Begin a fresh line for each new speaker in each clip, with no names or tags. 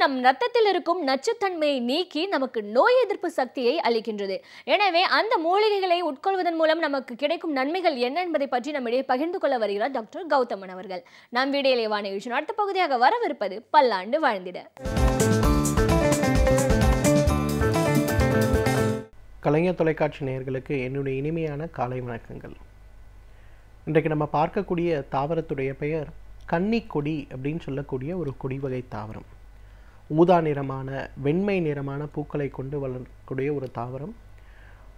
நம் ரத்தத்தில் இருக்கும் நச்சுத்தன்மையை நீக்கி நமக்கு நோய் எதிர்ப்பு சக்தியை அளிக்கின்றது. எனவே அந்த மூலிகைகளை உட்கொள்வதன் மூலம் நமக்கு கிடைக்கும் நன்மைகள் என்ன என்பதை பற்றி நம்மிடையே பகிர்ந்து கொள்ள வருகிறார் டாக்டர் கௌதமன் அவர்கள். நம் வீடியோவில் நிகழ்ச்சியின் அடுத்த பகுதியாக வரவிருப்பது பல்லாண்டு வாழ்ந்திட.
கலைஞர் தொலைக்காட்சி நேயர்களுக்கு என்னுடைய இனிமையான காலை வணக்கங்கள். இன்றைக்கு நம்ம பார்க்கக்கூடிய தாவரத்துடைய பெயர் கன்னிக்கொடி அப்படின்னு சொல்லக்கூடிய ஒரு கொடி வகை தாவரம். ஊதா நிறமான வெண்மை நிறமான பூக்களை கொண்டு வளரக்கூடிய ஒரு தாவரம்.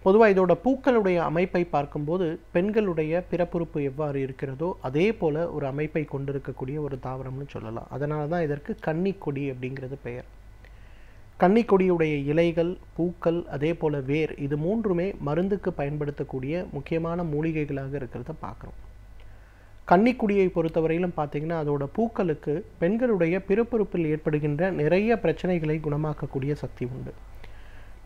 பொதுவாக இதோட பூக்களுடைய அமைப்பை பார்க்கும்போது பெண்களுடைய பிறப்புறுப்பு எவ்வாறு இருக்கிறதோ அதே போல் ஒரு அமைப்பை கொண்டிருக்கக்கூடிய ஒரு தாவரம்னு சொல்லலாம். அதனால தான் இதற்கு கன்னிக்கொடி அப்படிங்கிறது பெயர். கன்னிக்கொடியுடைய இலைகள், பூக்கள், அதே போல் வேர், இது மூன்றுமே மருந்துக்கு பயன்படுத்தக்கூடிய முக்கியமான மூலிகைகளாக இருக்கிறத பார்க்குறோம். கன்னிக்கொடியை பொறுத்தவரையிலும் பார்த்திங்கன்னா அதோட பூக்களுக்கு பெண்களுடைய பிறப்புறுப்பில் ஏற்படுகின்ற நிறைய பிரச்சனைகளை குணமாக்கக்கூடிய சக்தி உண்டு.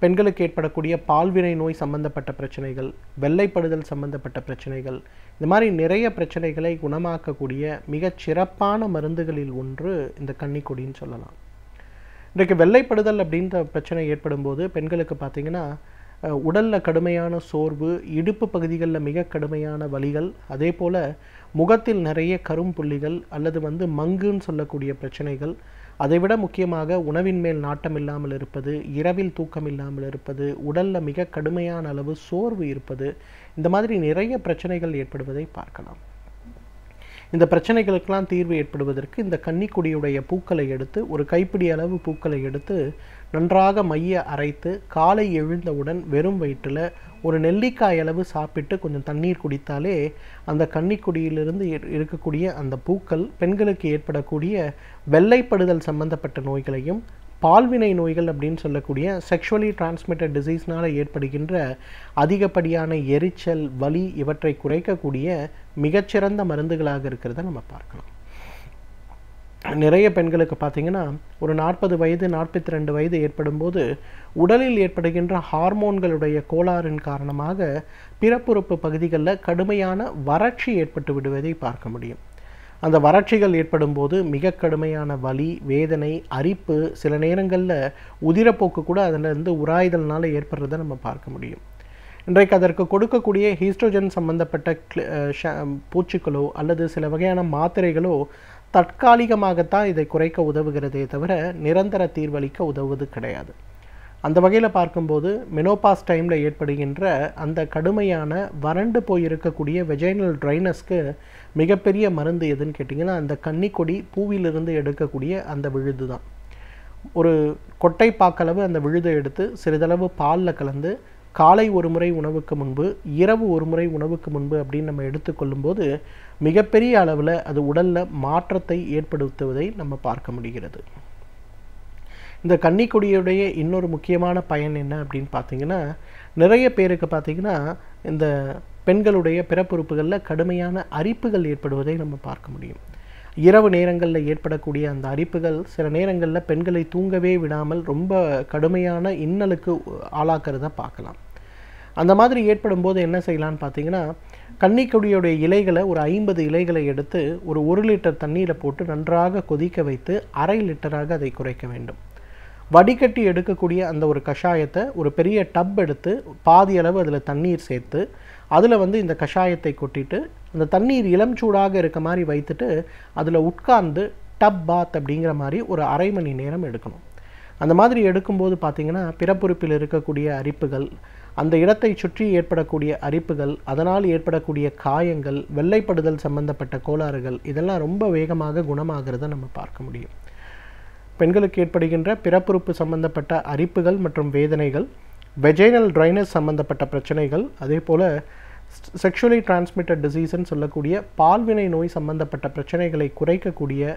பெண்களுக்கு ஏற்படக்கூடிய பால்வினை நோய் சம்பந்தப்பட்ட பிரச்சனைகள், வெள்ளைப்படுதல் சம்பந்தப்பட்ட பிரச்சனைகள், இந்த மாதிரி நிறைய பிரச்சனைகளை குணமாக்கக்கூடிய மிகச் சிறப்பான மருந்துகளில் ஒன்று இந்த கன்னிக்கொடின்னு சொல்லலாம். இன்றைக்கு வெள்ளைப்படுதல் அப்படின்ற பிரச்சனை ஏற்படும் போது பெண்களுக்கு பார்த்திங்கன்னா உடலில் கடுமையான சோர்வு, இடுப்பு பகுதிகளில் மிக கடுமையான வலிகள், அதே போல் முகத்தில் நிறைய கரும்புள்ளிகள் அல்லது மங்குன்னு சொல்லக்கூடிய பிரச்சனைகள், அதைவிட முக்கியமாக உணவின் மேல் நாட்டம் இல்லாமல் இருப்பது, இரவில் தூக்கம் இல்லாமல் இருப்பது, உடலில் மிக கடுமையான அளவு சோர்வு இருப்பது, இந்த மாதிரி நிறைய பிரச்சனைகள் ஏற்படுவதை பார்க்கலாம். இந்த பிரச்சனைகளுக்கெல்லாம் தீர்வு ஏற்படுவதற்கு இந்த கன்னிக்கொடியுடைய பூக்களை எடுத்து, ஒரு கைப்பிடி அளவு பூக்களை எடுத்து நன்றாக மைய அரைத்து காலை எழுந்தவுடன் வெறும் வயிற்றில் ஒரு நெல்லிக்காய் அளவு சாப்பிட்டு கொஞ்சம் தண்ணீர் குடித்தாலே அந்த கன்னிக்கொடியிலிருந்து இருக்கக்கூடிய அந்த பூக்கள் பெண்களுக்கு ஏற்படக்கூடிய வெள்ளைப்படுதல் சம்பந்தப்பட்ட நோய்களையும், பால்வினை நோய்கள் அப்படின்னு சொல்லக்கூடிய செக்ஷுவலி டிரான்ஸ்மிட்டட் டிசீஸ்னால் ஏற்படுகின்ற அதிகப்படியான எரிச்சல், வலி, இவற்றை குறைக்கக்கூடிய மிகச்சிறந்த மருந்துகளாக இருக்கிறத நம்ம பார்க்கலாம். நிறைய பெண்களுக்கு பார்த்திங்கன்னா ஒரு 40 வயது 42 வயது ஏற்படும் போது உடலில் ஏற்படுகின்ற ஹார்மோன்களுடைய கோளாறின் காரணமாக பிறப்புறுப்பு பகுதிகளில் கடுமையான வறட்சி ஏற்பட்டு விடுவதை பார்க்க முடியும். அந்த வறட்சிகள் ஏற்படும் போது மிக கடுமையான வலி, வேதனை, அரிப்பு, சில நேரங்களில் உதிரப்போக்கு கூட அதிலிருந்து உராய்தல்னால ஏற்படுறதை நம்ம பார்க்க முடியும். இன்றைக்கு அதற்கு கொடுக்கக்கூடிய ஹீஸ்ட்ரோஜன் சம்பந்தப்பட்ட பூச்சிகளோ அல்லது சில வகையான மாத்திரைகளோ தற்காலிகமாகத்தான் இதை குறைக்க உதவுகிறதே தவிர நிரந்தர தீர்வளிக்க உதவுவது கிடையாது. அந்த வகையில் பார்க்கும்போது மெனோபாஸ் டைமில் ஏற்படுகின்ற அந்த கடுமையான வறண்டு போயிருக்கக்கூடிய வெஜைனல் ட்ரைனஸ்க்கு மிகப்பெரிய மருந்து எதுன்னு கேட்டிங்கன்னா அந்த கன்னிக்கொடி பூவிலிருந்து எடுக்கக்கூடிய அந்த விழுது தான். ஒரு கொட்டை பாக்களவு அந்த விழுதை எடுத்து சிறிதளவு பாலில் கலந்து காலை ஒரு முறை உணவுக்கு முன்பு, இரவு ஒரு முறை உணவுக்கு முன்பு அப்படின்னு நம்ம எடுத்துக்கொள்ளும்போது மிகப்பெரிய அளவில் அது உடலில் மாற்றத்தை ஏற்படுத்துவதை நம்ம பார்க்க முடிகிறது. இந்த கன்னிக்கொடியுடைய இன்னொரு முக்கியமான பயன் என்ன அப்படின்னு பார்த்திங்கன்னா, நிறைய பேருக்கு பார்த்திங்கன்னா இந்த பெண்களுடைய பிறப்புறுப்புகளில் கடுமையான அரிப்புகள் ஏற்படுவதை நம்ம பார்க்க முடியும். இரவு நேரங்களில் ஏற்படக்கூடிய அந்த அரிப்புகள் சில நேரங்களில் பெண்களை தூங்கவே விடாமல் ரொம்ப கடுமையான இன்னலுக்கு ஆளாக்குறத பார்க்கலாம். அந்த மாதிரி ஏற்படும் போது என்ன செய்யலான்னு பார்த்தீங்கன்னா, கன்னிக்கொடியுடைய இலைகளை ஒரு 50 இலைகளை எடுத்து ஒரு 1 லிட்டர் தண்ணீரை போட்டு நன்றாக கொதிக்க வைத்து அரை லிட்டராக அதை குறைக்க வேண்டும். வடிகட்டி எடுக்கக்கூடிய அந்த ஒரு கஷாயத்தை ஒரு பெரிய டப் எடுத்து பாதி அளவு அதில் தண்ணீர் சேர்த்து அதில் இந்த கஷாயத்தை கொட்டிட்டு அந்த தண்ணீர் இளம் சூடாக இருக்க மாதிரி வைத்துட்டு அதில் உட்கார்ந்து டப் பாத் அப்படிங்கிற மாதிரி ஒரு அரை மணி நேரம் எடுக்கணும். அந்த மாதிரி எடுக்கும்போது பார்த்திங்கன்னா பிறப்புறுப்பில் இருக்கக்கூடிய அரிப்புகள், அந்த இடத்தை சுற்றி ஏற்படக்கூடிய அரிப்புகள், அதனால் ஏற்படக்கூடிய காயங்கள், வெள்ளைப்படுதல் சம்பந்தப்பட்ட கோளாறுகள், இதெல்லாம் ரொம்ப வேகமாக குணமாகிறத நம்ம பார்க்க முடியும். பெண்களுக்கு ஏற்படுகின்ற பிறப்புறுப்பு சம்பந்தப்பட்ட அரிப்புகள் மற்றும் வேதனைகள், வெஜைனல் ட்ரைனஸ் சம்பந்தப்பட்ட பிரச்சனைகள், அதே போல் செக்ஷுவலி டிரான்ஸ்மிட்டட் டிசீஸ்ன்னு சொல்லக்கூடிய பால்வினை நோய் சம்பந்தப்பட்ட பிரச்சனைகளை குறைக்கக்கூடிய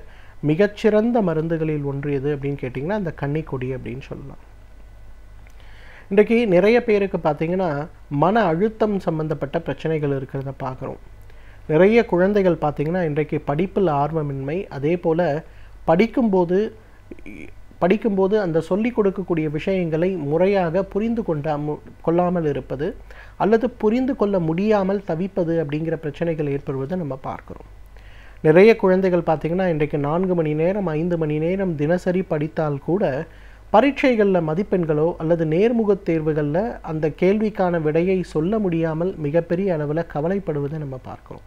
மிகச்சிறந்த மருந்துகளில் ஒன்று எது அப்படின்னு கேட்டிங்கன்னா அந்த கன்னிக்கொடி அப்படின்னு சொல்லலாம். இன்றைக்கு நிறைய பேருக்கு பார்த்திங்கன்னா மன அழுத்தம் சம்பந்தப்பட்ட பிரச்சனைகள் இருக்கிறத பார்க்குறோம். நிறைய குழந்தைகள் பார்த்திங்கன்னா இன்றைக்கு படிப்பில் ஆர்வமின்மை, அதே போல் படிக்கும்போது அந்த சொல்லிக் கொடுக்கக்கூடிய விஷயங்களை முறையாக புரிந்து கொள்ளாமல் இருப்பது அல்லது புரிந்து கொள்ள முடியாமல் தவிப்பது அப்படிங்கிற பிரச்சனைகள் ஏற்படுவதை நம்ம பார்க்குறோம். நிறைய குழந்தைகள் பார்த்திங்கன்னா இன்றைக்கு 4 மணி நேரம் 5 மணி நேரம் தினசரி படித்தால் கூட பரீட்சைகளில் மதிப்பெண்களோ அல்லது நேர்முகத் தேர்வுகளில் அந்த கேள்விக்கான விடையை சொல்ல முடியாமல் மிகப்பெரிய அளவில் கவலைப்படுவதை நம்ம பார்க்குறோம்.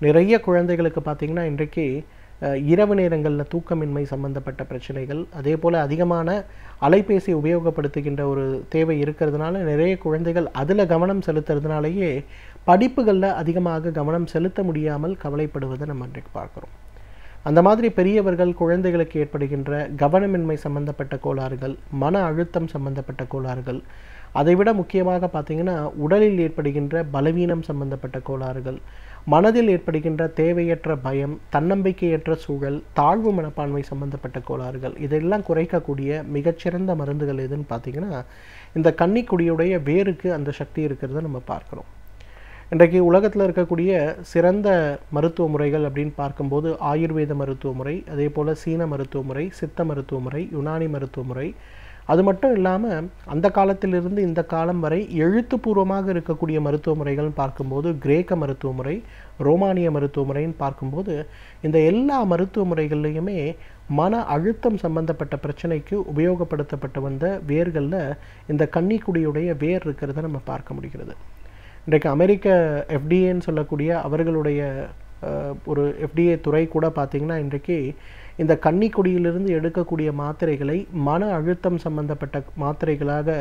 நிறைய குழந்தைகளுக்கு பார்த்திங்கன்னா இன்றைக்கு இரவு நேரங்களில் தூக்கமின்மை சம்பந்தப்பட்ட பிரச்சனைகள், அதே போல் அதிகமான அலைபேசி உபயோகப்படுத்துகின்ற ஒரு தேவை இருக்கிறதுனால நிறைய குழந்தைகள் அதில் கவனம் செலுத்துறதுனாலேயே படிப்புகளில் அதிகமாக கவனம் செலுத்த முடியாமல் கவலைப்படுவதை நம்ம இன்றைக்கு பார்க்குறோம். அந்த மாதிரி பெரியவர்கள் குழந்தைகளுக்கு ஏற்படுகின்ற கவனமின்மை சம்பந்தப்பட்ட கோளாறுகள், மன அழுத்தம் சம்பந்தப்பட்ட கோளாறுகள், அதைவிட முக்கியமாக பார்த்திங்கன்னா உடலில் ஏற்படுகின்ற பலவீனம் சம்பந்தப்பட்ட கோளாறுகள், மனதில் ஏற்படுகின்ற தேவையற்ற பயம், தன்னம்பிக்கையற்ற சூழல், தாழ்வு மனப்பான்மை சம்பந்தப்பட்ட கோளாறுகள், இதெல்லாம் குறைக்கக்கூடிய மிகச்சிறந்த மருந்துகள் எதுன்னு பார்த்திங்கன்னா இந்த கன்னிக்குடியுடைய வேருக்கு அந்த சக்தி இருக்கிறத நம்ம பார்க்குறோம். இன்றைக்கு உலகத்தில் இருக்கக்கூடிய சிறந்த மருத்துவ முறைகள் அப்படின்னு பார்க்கும்போது ஆயுர்வேத மருத்துவ முறை, அதே போல் சீன மருத்துவ முறை, சித்த மருத்துவ முறை, யுனானி மருத்துவ முறை, அது மட்டும் இல்லாமல் அந்த காலத்திலிருந்து இந்த காலம் வரை எழுத்துப்பூர்வமாக இருக்கக்கூடிய மருத்துவ முறைகள்னு பார்க்கும்போது கிரேக்க மருத்துவ முறை, ரோமானிய மருத்துவ முறைன்னு பார்க்கும்போது இந்த எல்லா மருத்துவ முறைகள்லையுமே மன அழுத்தம் சம்பந்தப்பட்ட பிரச்சனைக்கு உபயோகப்படுத்தப்பட்டு வந்த வேர்களில் இந்த கன்னிக்குடியுடைய வேர் இருக்கிறத நம்ம பார்க்க முடிகிறது. இன்றைக்கு அமெரிக்க எஃப்டிஏன்னு சொல்லக்கூடிய அவர்களுடைய ஒரு எஃப்டிஏ துறை கூட பார்த்திங்கன்னா இன்றைக்கு இந்த கன்னிக்குடியிலிருந்து எடுக்கக்கூடிய மாத்திரைகளை மன அழுத்தம் சம்பந்தப்பட்ட மாத்திரைகளாக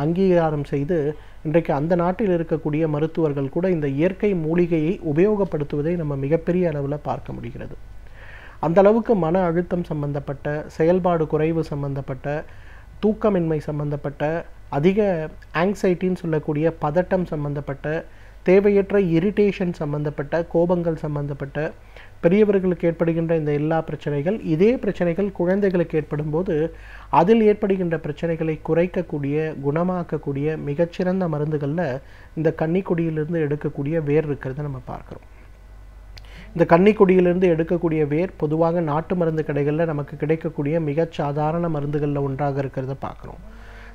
அங்கீகாரம் செய்து இன்றைக்கு அந்த நாட்டில் இருக்கக்கூடிய மருத்துவர்கள் கூட இந்த இயற்கை மூலிகையை உபயோகப்படுத்துவதை நம்ம மிகப்பெரிய அளவில் பார்க்க முடிகிறது. அந்த அளவுக்கு மன அழுத்தம் சம்பந்தப்பட்ட, செயல்பாடு குறைவு சம்பந்தப்பட்ட, தூக்கமின்மை சம்பந்தப்பட்ட, அதிக ஆங்ஸைட்டின்னு சொல்லக்கூடிய பதட்டம் சம்பந்தப்பட்ட, தேவையற்ற இரிட்டேஷன் சம்பந்தப்பட்ட, கோபங்கள் சம்பந்தப்பட்ட, பெரியவர்களுக்கு ஏற்படுகின்ற இந்த எல்லா பிரச்சனைகள், இதே பிரச்சனைகள் குழந்தைகளுக்கு ஏற்படும் போது அதில் ஏற்படுகின்ற பிரச்சனைகளை குறைக்கக்கூடிய, குணமாக்கக்கூடிய மிகச்சிறந்த மருந்துகளில் இந்த கன்னிக்குடியிலிருந்து எடுக்கக்கூடிய வேர் இருக்கிறத நம்ம பார்க்குறோம். இந்த கன்னிக்குடியிலிருந்து எடுக்கக்கூடிய வேர் பொதுவாக நாட்டு மருந்து கடைகளில் நமக்கு கிடைக்கக்கூடிய மிகச் சாதாரண மருந்துகளில் ஒன்றாக இருக்கிறத பார்க்குறோம்.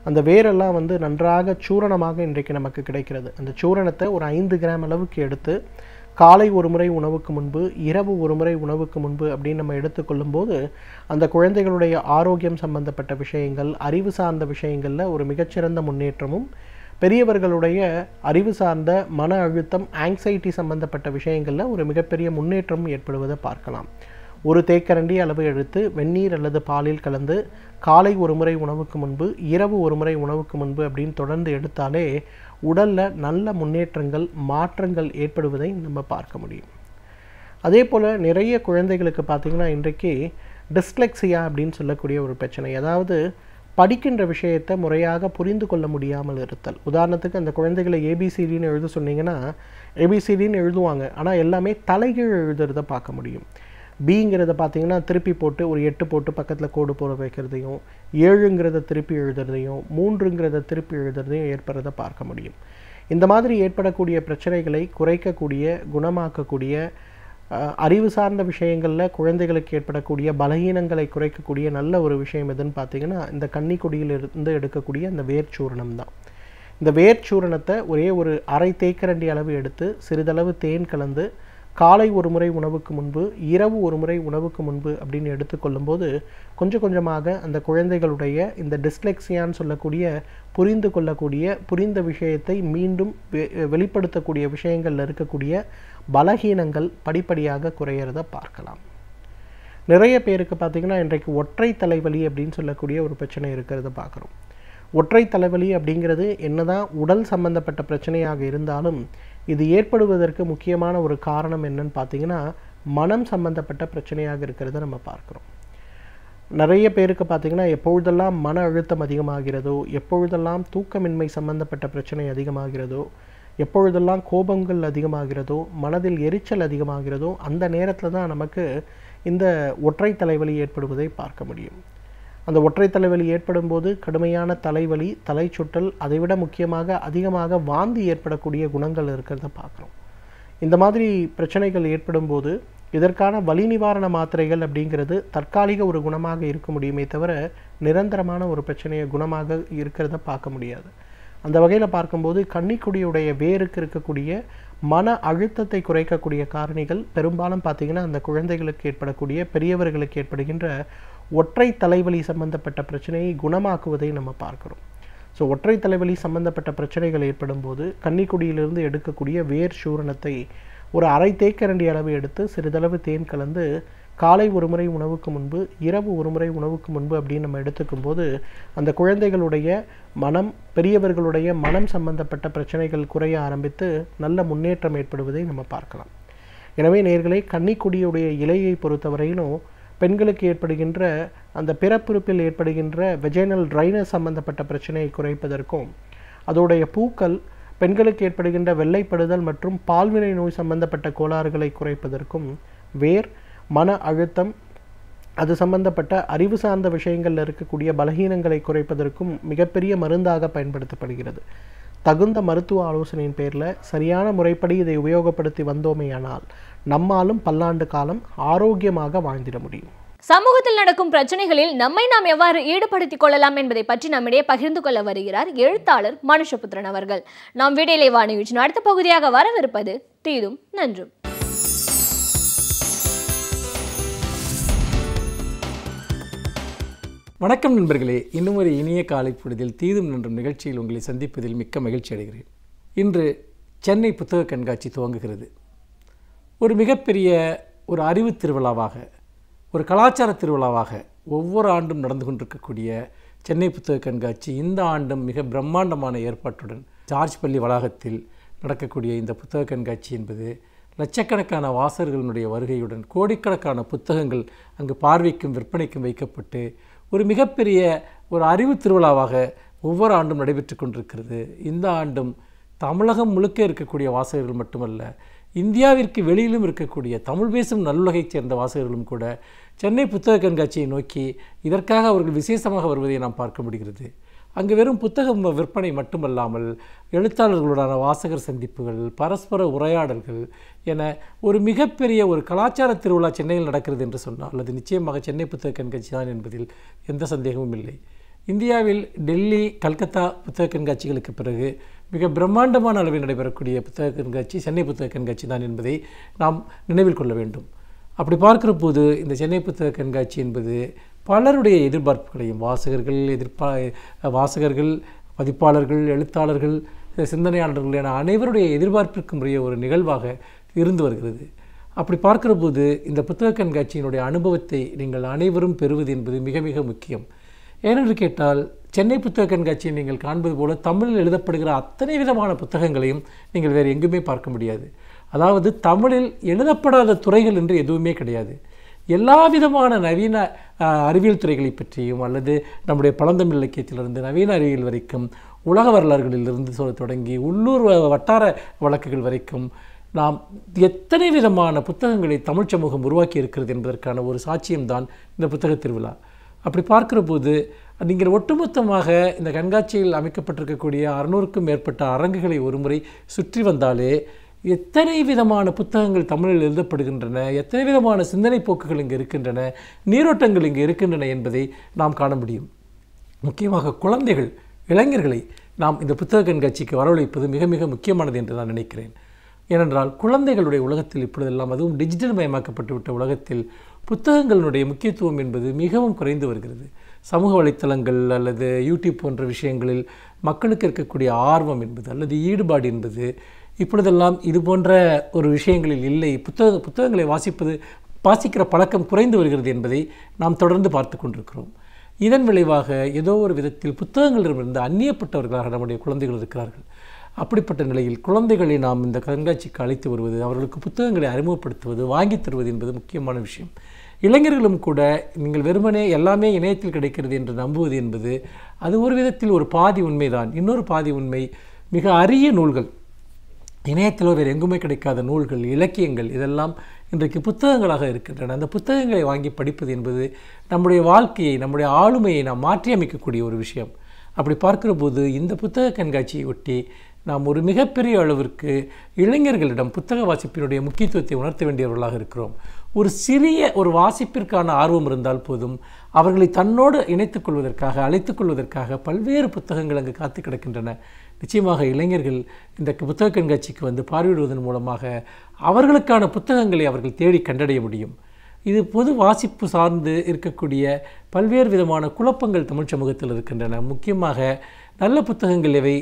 அந்த வேரெல்லாம் நன்றாக சூரணமாக இன்றைக்கு நமக்கு கிடைக்கிறது. அந்த சூரணத்தை ஒரு 5 கிராம் அளவுக்கு எடுத்து காலை ஒரு முறை உணவுக்கு முன்பு, இரவு ஒரு முறை உணவுக்கு முன்பு அப்படின்னு நம்ம எடுத்துக்கொள்ளும்போது அந்த குழந்தைகளுடைய ஆரோக்கியம் சம்பந்தப்பட்ட விஷயங்கள், அறிவு சார்ந்த விஷயங்களில் ஒரு மிகச்சிறந்த முன்னேற்றமும், பெரியவர்களுடைய அறிவு சார்ந்த மன அழுத்தம், ஆங்ஸைட்டி சம்பந்தப்பட்ட விஷயங்களில் ஒரு மிகப்பெரிய முன்னேற்றம் ஏற்படுவதை பார்க்கலாம். ஒரு தேக்கரண்டி அளவு எடுத்து வெந்நீர் அல்லது பாலில் கலந்து காலை ஒரு முறை உணவுக்கு முன்பு, இரவு ஒரு முறை உணவுக்கு முன்பு அப்படின்னு தொடர்ந்து எடுத்தாலே உடலில் நல்ல முன்னேற்றங்கள், மாற்றங்கள் ஏற்படுவதை நம்ம பார்க்க முடியும். அதே போல் நிறைய குழந்தைகளுக்கு பார்த்திங்கன்னா இன்றைக்கு டிஸ்லெக்ஸியா அப்படின்னு சொல்லக்கூடிய ஒரு பிரச்சனை, அதாவது படிக்கின்ற விஷயத்தை முறையாக புரிந்து கொள்ள முடியாமல் இருத்தல். உதாரணத்துக்கு அந்த குழந்தைகளை ஏபிசிடின்னு எழுத சொன்னீங்கன்னா ஏபிசிடின்னு எழுதுவாங்க, ஆனால் எல்லாமே தலைகீழ் எழுதுறத பார்க்க முடியும். பிங்கிறத பார்த்திங்கன்னா திருப்பி போட்டு ஒரு 8 போட்டு பக்கத்தில் கோடு போட வைக்கிறதையும், 7ங்கிறத திருப்பி எழுதுறதையும், 3ங்கிறத திருப்பி எழுதுறதையும் ஏற்படுறதை பார்க்க முடியும். இந்த மாதிரி ஏற்படக்கூடிய பிரச்சனைகளை குறைக்கக்கூடிய, குணமாக்கக்கூடிய, அறிவு சார்ந்த விஷயங்களில் குழந்தைகளுக்கு ஏற்படக்கூடிய பலகீனங்களை குறைக்கக்கூடிய நல்ல ஒரு விஷயம் எதுன்னு பார்த்திங்கன்னா இந்த கன்னிக்குடியிலிருந்து எடுக்கக்கூடிய அந்த வேர்ச்சூரணம் தான். இந்த வேர்ச்சூரணத்தை ஒரே ஒரு அரை தேக்கரண்டி அளவு எடுத்து சிறிதளவு தேன் கலந்து காலை ஒரு முறை உணவுக்கு முன்பு, இரவு ஒரு முறை உணவுக்கு முன்பு அப்படின்னு எடுத்துக்கொள்ளும்போது கொஞ்சம் கொஞ்சமாக அந்த குழந்தைகளுடைய இந்த டிஸ்லெக்ஸியான்னு சொல்லக்கூடிய புரிந்து கொள்ளக்கூடிய, புரிந்த விஷயத்தை மீண்டும் வெளிப்படுத்தக்கூடிய விஷயங்களில் இருக்கக்கூடிய பலகீனங்கள் படிப்படியாக குறையிறத பார்க்கலாம். நிறைய பேருக்கு பார்த்திங்கன்னா இன்றைக்கு ஒற்றை தலைவலி அப்படின்னு சொல்லக்கூடிய ஒரு பிரச்சனை இருக்கிறத பார்க்குறோம். ஒற்றை தலைவலி அப்படிங்கிறது என்னதான் உடல் சம்பந்தப்பட்ட பிரச்சனையாக இருந்தாலும் இது ஏற்படுவதற்கு முக்கியமான ஒரு காரணம் என்னன்னு பார்த்திங்கன்னா மனம் சம்பந்தப்பட்ட பிரச்சனையாக இருக்கிறத நம்ம பார்க்குறோம். நிறைய பேருக்கு பார்த்திங்கன்னா எப்பொழுதெல்லாம் மன அழுத்தம் அதிகமாகிறதோ, எப்பொழுதெல்லாம் தூக்கமின்மை சம்பந்தப்பட்ட பிரச்சனை அதிகமாகிறதோ, எப்பொழுதெல்லாம் கோபங்கள் அதிகமாகிறதோ, மனதில் எரிச்சல் அதிகமாகிறதோ அந்த நேரத்தில் தான் நமக்கு இந்த ஒற்றை தலைவலி ஏற்படுவதை பார்க்க முடியும். அந்த ஒற்றை தலைவலி ஏற்படும் போது கடுமையான தலைவலி, தலை சுற்றல், அதைவிட முக்கியமாக அதிகமாக வாந்தி ஏற்படக்கூடிய குணங்கள் இருக்கிறத பார்க்குறோம். இந்த மாதிரி பிரச்சனைகள் ஏற்படும் போது இதற்கான வலி நிவாரண மாத்திரைகள் அப்படிங்கிறது தற்காலிக ஒரு குணமாக இருக்க முடியுமே தவிர நிரந்தரமான ஒரு பிரச்சனையை குணமாக இருக்கிறத பார்க்க முடியாது. அந்த வகையில் பார்க்கும்போது கன்னிக்குடியுடைய வேருக்கு இருக்கக்கூடிய மன அழுத்தத்தை குறைக்கக்கூடிய காரணிகள் பெரும்பாலும் பார்த்திங்கன்னா அந்த குழந்தைகளுக்கு ஏற்படக்கூடிய, பெரியவர்களுக்கு ஏற்படுகின்ற ஒற்றை தலைவலி சம்பந்தப்பட்ட பிரச்சனையை குணமாக்குவதை நம்ம பார்க்குறோம். ஸோ ஒற்றை தலைவலி சம்பந்தப்பட்ட பிரச்சனைகள் ஏற்படும் போது கன்னிக்குடியிலிருந்து எடுக்கக்கூடிய வேர் சூரணத்தை ஒரு அரை தேக்கரண்டி அளவு எடுத்து சிறிதளவு தேன் கலந்து காலை ஒரு முறை உணவுக்கு முன்பு, இரவு ஒரு முறை உணவுக்கு முன்பு அப்படின்னு நம்ம எடுத்துக்கும் போது அந்த குழந்தைகளுடைய மனம், பெரியவர்களுடைய மனம் சம்பந்தப்பட்ட பிரச்சனைகள் குறைய ஆரம்பித்து நல்ல முன்னேற்றம் ஏற்படுவதை நம்ம பார்க்கலாம். எனவே நேயர்களே, கன்னிக்குடியுடைய இலையை பொறுத்தவரையிலும் பெண்களுக்கு ஏற்படுகின்ற அந்த பிறப்புறுப்பில் ஏற்படுகின்ற வெஜைனல் ட்ரைனஸ் சம்பந்தப்பட்ட பிரச்சனையை குறைப்பதற்கும், அதோடைய பூக்கள் பெண்களுக்கு ஏற்படுகின்ற வெள்ளைப்படுதல் மற்றும் பால்வினை நோய் சம்பந்தப்பட்ட கோளாறுகளை குறைப்பதற்கும், வேர் மன அழுத்தம் அது சம்பந்தப்பட்ட அறிவு சார்ந்த விஷயங்களில் இருக்கக்கூடிய பலகீனங்களை குறைப்பதற்கும் மிகப்பெரிய மருந்தாக பயன்படுத்தப்படுகிறது. தகுந்த மருத்துவ ஆலோசனையின் பேரில் சரியான முறைப்படி இதை உபயோகப்படுத்தி வந்தோமேயானால் நம்மாலும் பல்லாண்டு காலம் ஆரோக்கியமாக வாழ்ந்திட முடியும்.
சமூகத்தில் நடக்கும் பிரச்சனைகளில் நம்மை நாம் எவ்வாறு ஈடுபடுத்திக் கொள்ளலாம் என்பதை பற்றி நம்மிடையே பகிர்ந்து கொள்ள வருகிறார் எழுத்தாளர் மனுஷபுத்திரன் அவர்கள். நாம் விடியலை வானியூச்சின் அடுத்த பகுதியாக வரவிருப்பது தீதும் நன்றும்.
வணக்கம் நண்பர்களே, இன்னும் ஒரு இனிய காலை பொழுதில் தீதும் நன்றும் நிகழ்ச்சியில் உங்களை சந்திப்பதில் மிக்க மகிழ்ச்சி அடைகிறேன். இன்று சென்னை புத்தக கண்காட்சி துவங்குகிறது. ஒரு மிகப்பெரிய ஒரு அறிவு திருவிழாவாக, ஒரு கலாச்சார திருவிழாவாக ஒவ்வொரு ஆண்டும் நடந்து கொண்டிருக்கக்கூடிய சென்னை புத்தக கண்காட்சி இந்த ஆண்டும் மிக பிரம்மாண்டமான ஏற்பாட்டுடன் ஜார்ஜ் பள்ளி வளாகத்தில் நடக்கக்கூடிய இந்த புத்தக கண்காட்சி என்பது லட்சக்கணக்கான வாசகர்களுடைய வருகையுடன் கோடிக்கணக்கான புத்தகங்கள் அங்கு பார்வைக்கும் விற்பனைக்கும் வைக்கப்பட்டு ஒரு மிகப்பெரிய ஒரு அறிவு திருவிழாவாக ஒவ்வொரு ஆண்டும் நடைபெற்று கொண்டிருக்கிறது. இந்த ஆண்டும் தமிழகம் முழுக்க இருக்கக்கூடிய வாசகர்கள் மட்டுமல்ல, இந்தியாவிற்கு வெளியிலும் இருக்கக்கூடிய தமிழ் பேசும் நல்லுலகைச் சேர்ந்த வாசகர்களும் கூட சென்னை புத்தக கண்காட்சியை நோக்கி இதற்காக அவர்கள் விசேஷமாக வருவதை நாம் பார்க்க முடிகிறது. அங்கு வெறும் புத்தகம் விற்பனை மட்டுமல்லாமல் எழுத்தாளர்களுடான வாசகர் சந்திப்புகள், பரஸ்பர உரையாடல்கள் என ஒரு மிகப்பெரிய ஒரு கலாச்சார திருவிழா சென்னையில் நடக்கிறது என்று சொன்னால் அது நிச்சயமாக சென்னை புத்தக கண்காட்சி தான் என்பதில் எந்த சந்தேகமும் இல்லை. இந்தியாவில் டெல்லி, கல்கத்தா புத்தக கண்காட்சிகளுக்கு பிறகு மிக பிரம்மாண்டமான அளவில் நடைபெறக்கூடிய புத்தக கண்காட்சி சென்னை புத்தக கண்காட்சி தான் என்பதை நாம் நினைவில் கொள்ள வேண்டும். அப்படி பார்க்கிற போது இந்த சென்னை புத்தக கண்காட்சி என்பது பலருடைய எதிர்பார்ப்புகளையும், வாசகர்கள், பதிப்பாளர்கள், எழுத்தாளர்கள், சிந்தனையாளர்கள் என அனைவருடைய எதிர்பார்ப்பிற்கும் உரிய ஒரு நிகழ்வாக இருந்து வருகிறது. அப்படி பார்க்கிற போது இந்த புத்தக கண்காட்சியினுடைய அனுபவத்தை நீங்கள் அனைவரும் பெறுவது என்பது மிக மிக முக்கியம். ஏனென்று கேட்டால், சென்னை புத்தக கண்காட்சியை நீங்கள் காண்பது போல தமிழில் எழுதப்படுகிற அத்தனை விதமான புத்தகங்களையும் நீங்கள் வேறு எங்குமே பார்க்க முடியாது. அதாவது தமிழில் எழுதப்படாத துறைகள் என்று எதுவுமே கிடையாது. எல்லா விதமான நவீன அறிவியல் துறைகளை பற்றியும், அல்லது நம்முடைய பழந்தமிழ் இலக்கியத்திலிருந்து நவீன அறிவியல் வரைக்கும், உலக வரலாறுகளிலிருந்து தொடங்கி உள்ளூர் வட்டார வழக்குகள் வரைக்கும் நாம் எத்தனை விதமான புத்தகங்களை தமிழ் சமூகம் உருவாக்கி இருக்கிறது என்பதற்கான ஒரு சாட்சியம்தான் இந்த புத்தக திருவிழா. அப்படி பார்க்கிற போது நீங்கள் ஒட்டுமொத்தமாக இந்த கண்காட்சியில் அமைக்கப்பட்டிருக்கக்கூடிய 600க்கும் மேற்பட்ட அரங்குகளை ஒரு முறை சுற்றி வந்தாலே எத்தனை விதமான புத்தகங்கள் தமிழில் எழுதப்படுகின்றன, எத்தனை விதமான சிந்தனை போக்குகள் இங்கே இருக்கின்றன, நீரோட்டங்கள் இங்கே இருக்கின்றன என்பதை நாம் காண முடியும். முக்கியமாக குழந்தைகள், இளைஞர்களை நாம் இந்த புத்தக கண்காட்சிக்கு வரவழைப்பது மிக மிக முக்கியமானது என்று நான் நினைக்கிறேன். ஏனென்றால் குழந்தைகளுடைய உலகத்தில் இப்பொழுதெல்லாம், அதுவும் டிஜிட்டல் மயமாக்கப்பட்டுவிட்ட உலகத்தில் புத்தகங்களுடைய முக்கியத்துவம் என்பது மிகவும் குறைந்து வருகிறது. சமூக வலைத்தளங்கள் அல்லது யூடியூப் போன்ற விஷயங்களில் மக்களுக்கு இருக்கக்கூடிய ஆர்வம் என்பது அல்லது ஈடுபாடு என்பது இப்பொழுதெல்லாம் இது போன்ற ஒரு விஷயங்களில் இல்லை. புத்தகங்களை வாசிக்கிற பழக்கம் குறைந்து வருகிறது என்பதை நாம் தொடர்ந்து பார்த்து கொண்டிருக்கிறோம். இதன் விளைவாக ஏதோ ஒரு விதத்தில் புத்தகங்களிலிருந்து அந்நியப்பட்டவர்களாக நம்முடைய குழந்தைகள் இருக்கிறார்கள். அப்படிப்பட்ட நிலையில் குழந்தைகளை நாம் இந்த கண்காட்சிக்கு அழைத்து வருவது, அவர்களுக்கு புத்தகங்களை அறிமுகப்படுத்துவது, வாங்கி தருவது என்பது முக்கியமான விஷயம். இளைஞர்களும் கூட நீங்கள் வெறுமனே எல்லாமே இணையத்தில் கிடைக்கிறது என்று நம்புவது என்பது அது ஒரு விதத்தில் ஒரு பாதி உண்மைதான். இன்னொரு பாதி உண்மை, மிக அரிய நூல்கள், இணையத்திலோ வேறு எங்குமே கிடைக்காத நூல்கள், இலக்கியங்கள் இதெல்லாம் இன்றைக்கு புத்தகங்களாக இருக்கின்றன. அந்த புத்தகங்களை வாங்கி படிப்பது என்பது நம்முடைய வாழ்க்கையை, நம்முடைய ஆளுமையை நாம் மாற்றி அமைக்கக்கூடிய ஒரு விஷயம். அப்படி பார்க்கிற போது இந்த புத்தக கண்காட்சியை ஒட்டி நாம் ஒரு மிகப்பெரிய அளவிற்கு இளைஞர்களிடம் புத்தக வாசிப்பினுடைய முக்கியத்துவத்தை உணர்த்த வேண்டியவர்களாக இருக்கிறோம். ஒரு சிறிய ஒரு வாசிப்பிற்கான ஆர்வம் இருந்தால் போதும், அவர்களை தன்னோடு இணைத்துக் கொள்வதற்காக அழைத்துக் கொள்வதற்காக பல்வேறு புத்தகங்கள் அங்கு காத்து கிடக்கின்றன. நிச்சயமாக இளைஞர்கள் இந்த புத்தக கண்காட்சிக்கு வந்து பார்வையிடுவதன் மூலமாக அவர்களுக்கான புத்தகங்களை அவர்கள் தேடி கண்டடைய முடியும். இது பொது வாசிப்பு சார்ந்து இருக்கக்கூடிய பல்வேறு விதமான குழப்பங்கள் தமிழ் சமூகத்தில் இருக்கின்றன. முக்கியமாக நல்ல புத்தகங்கள் எவை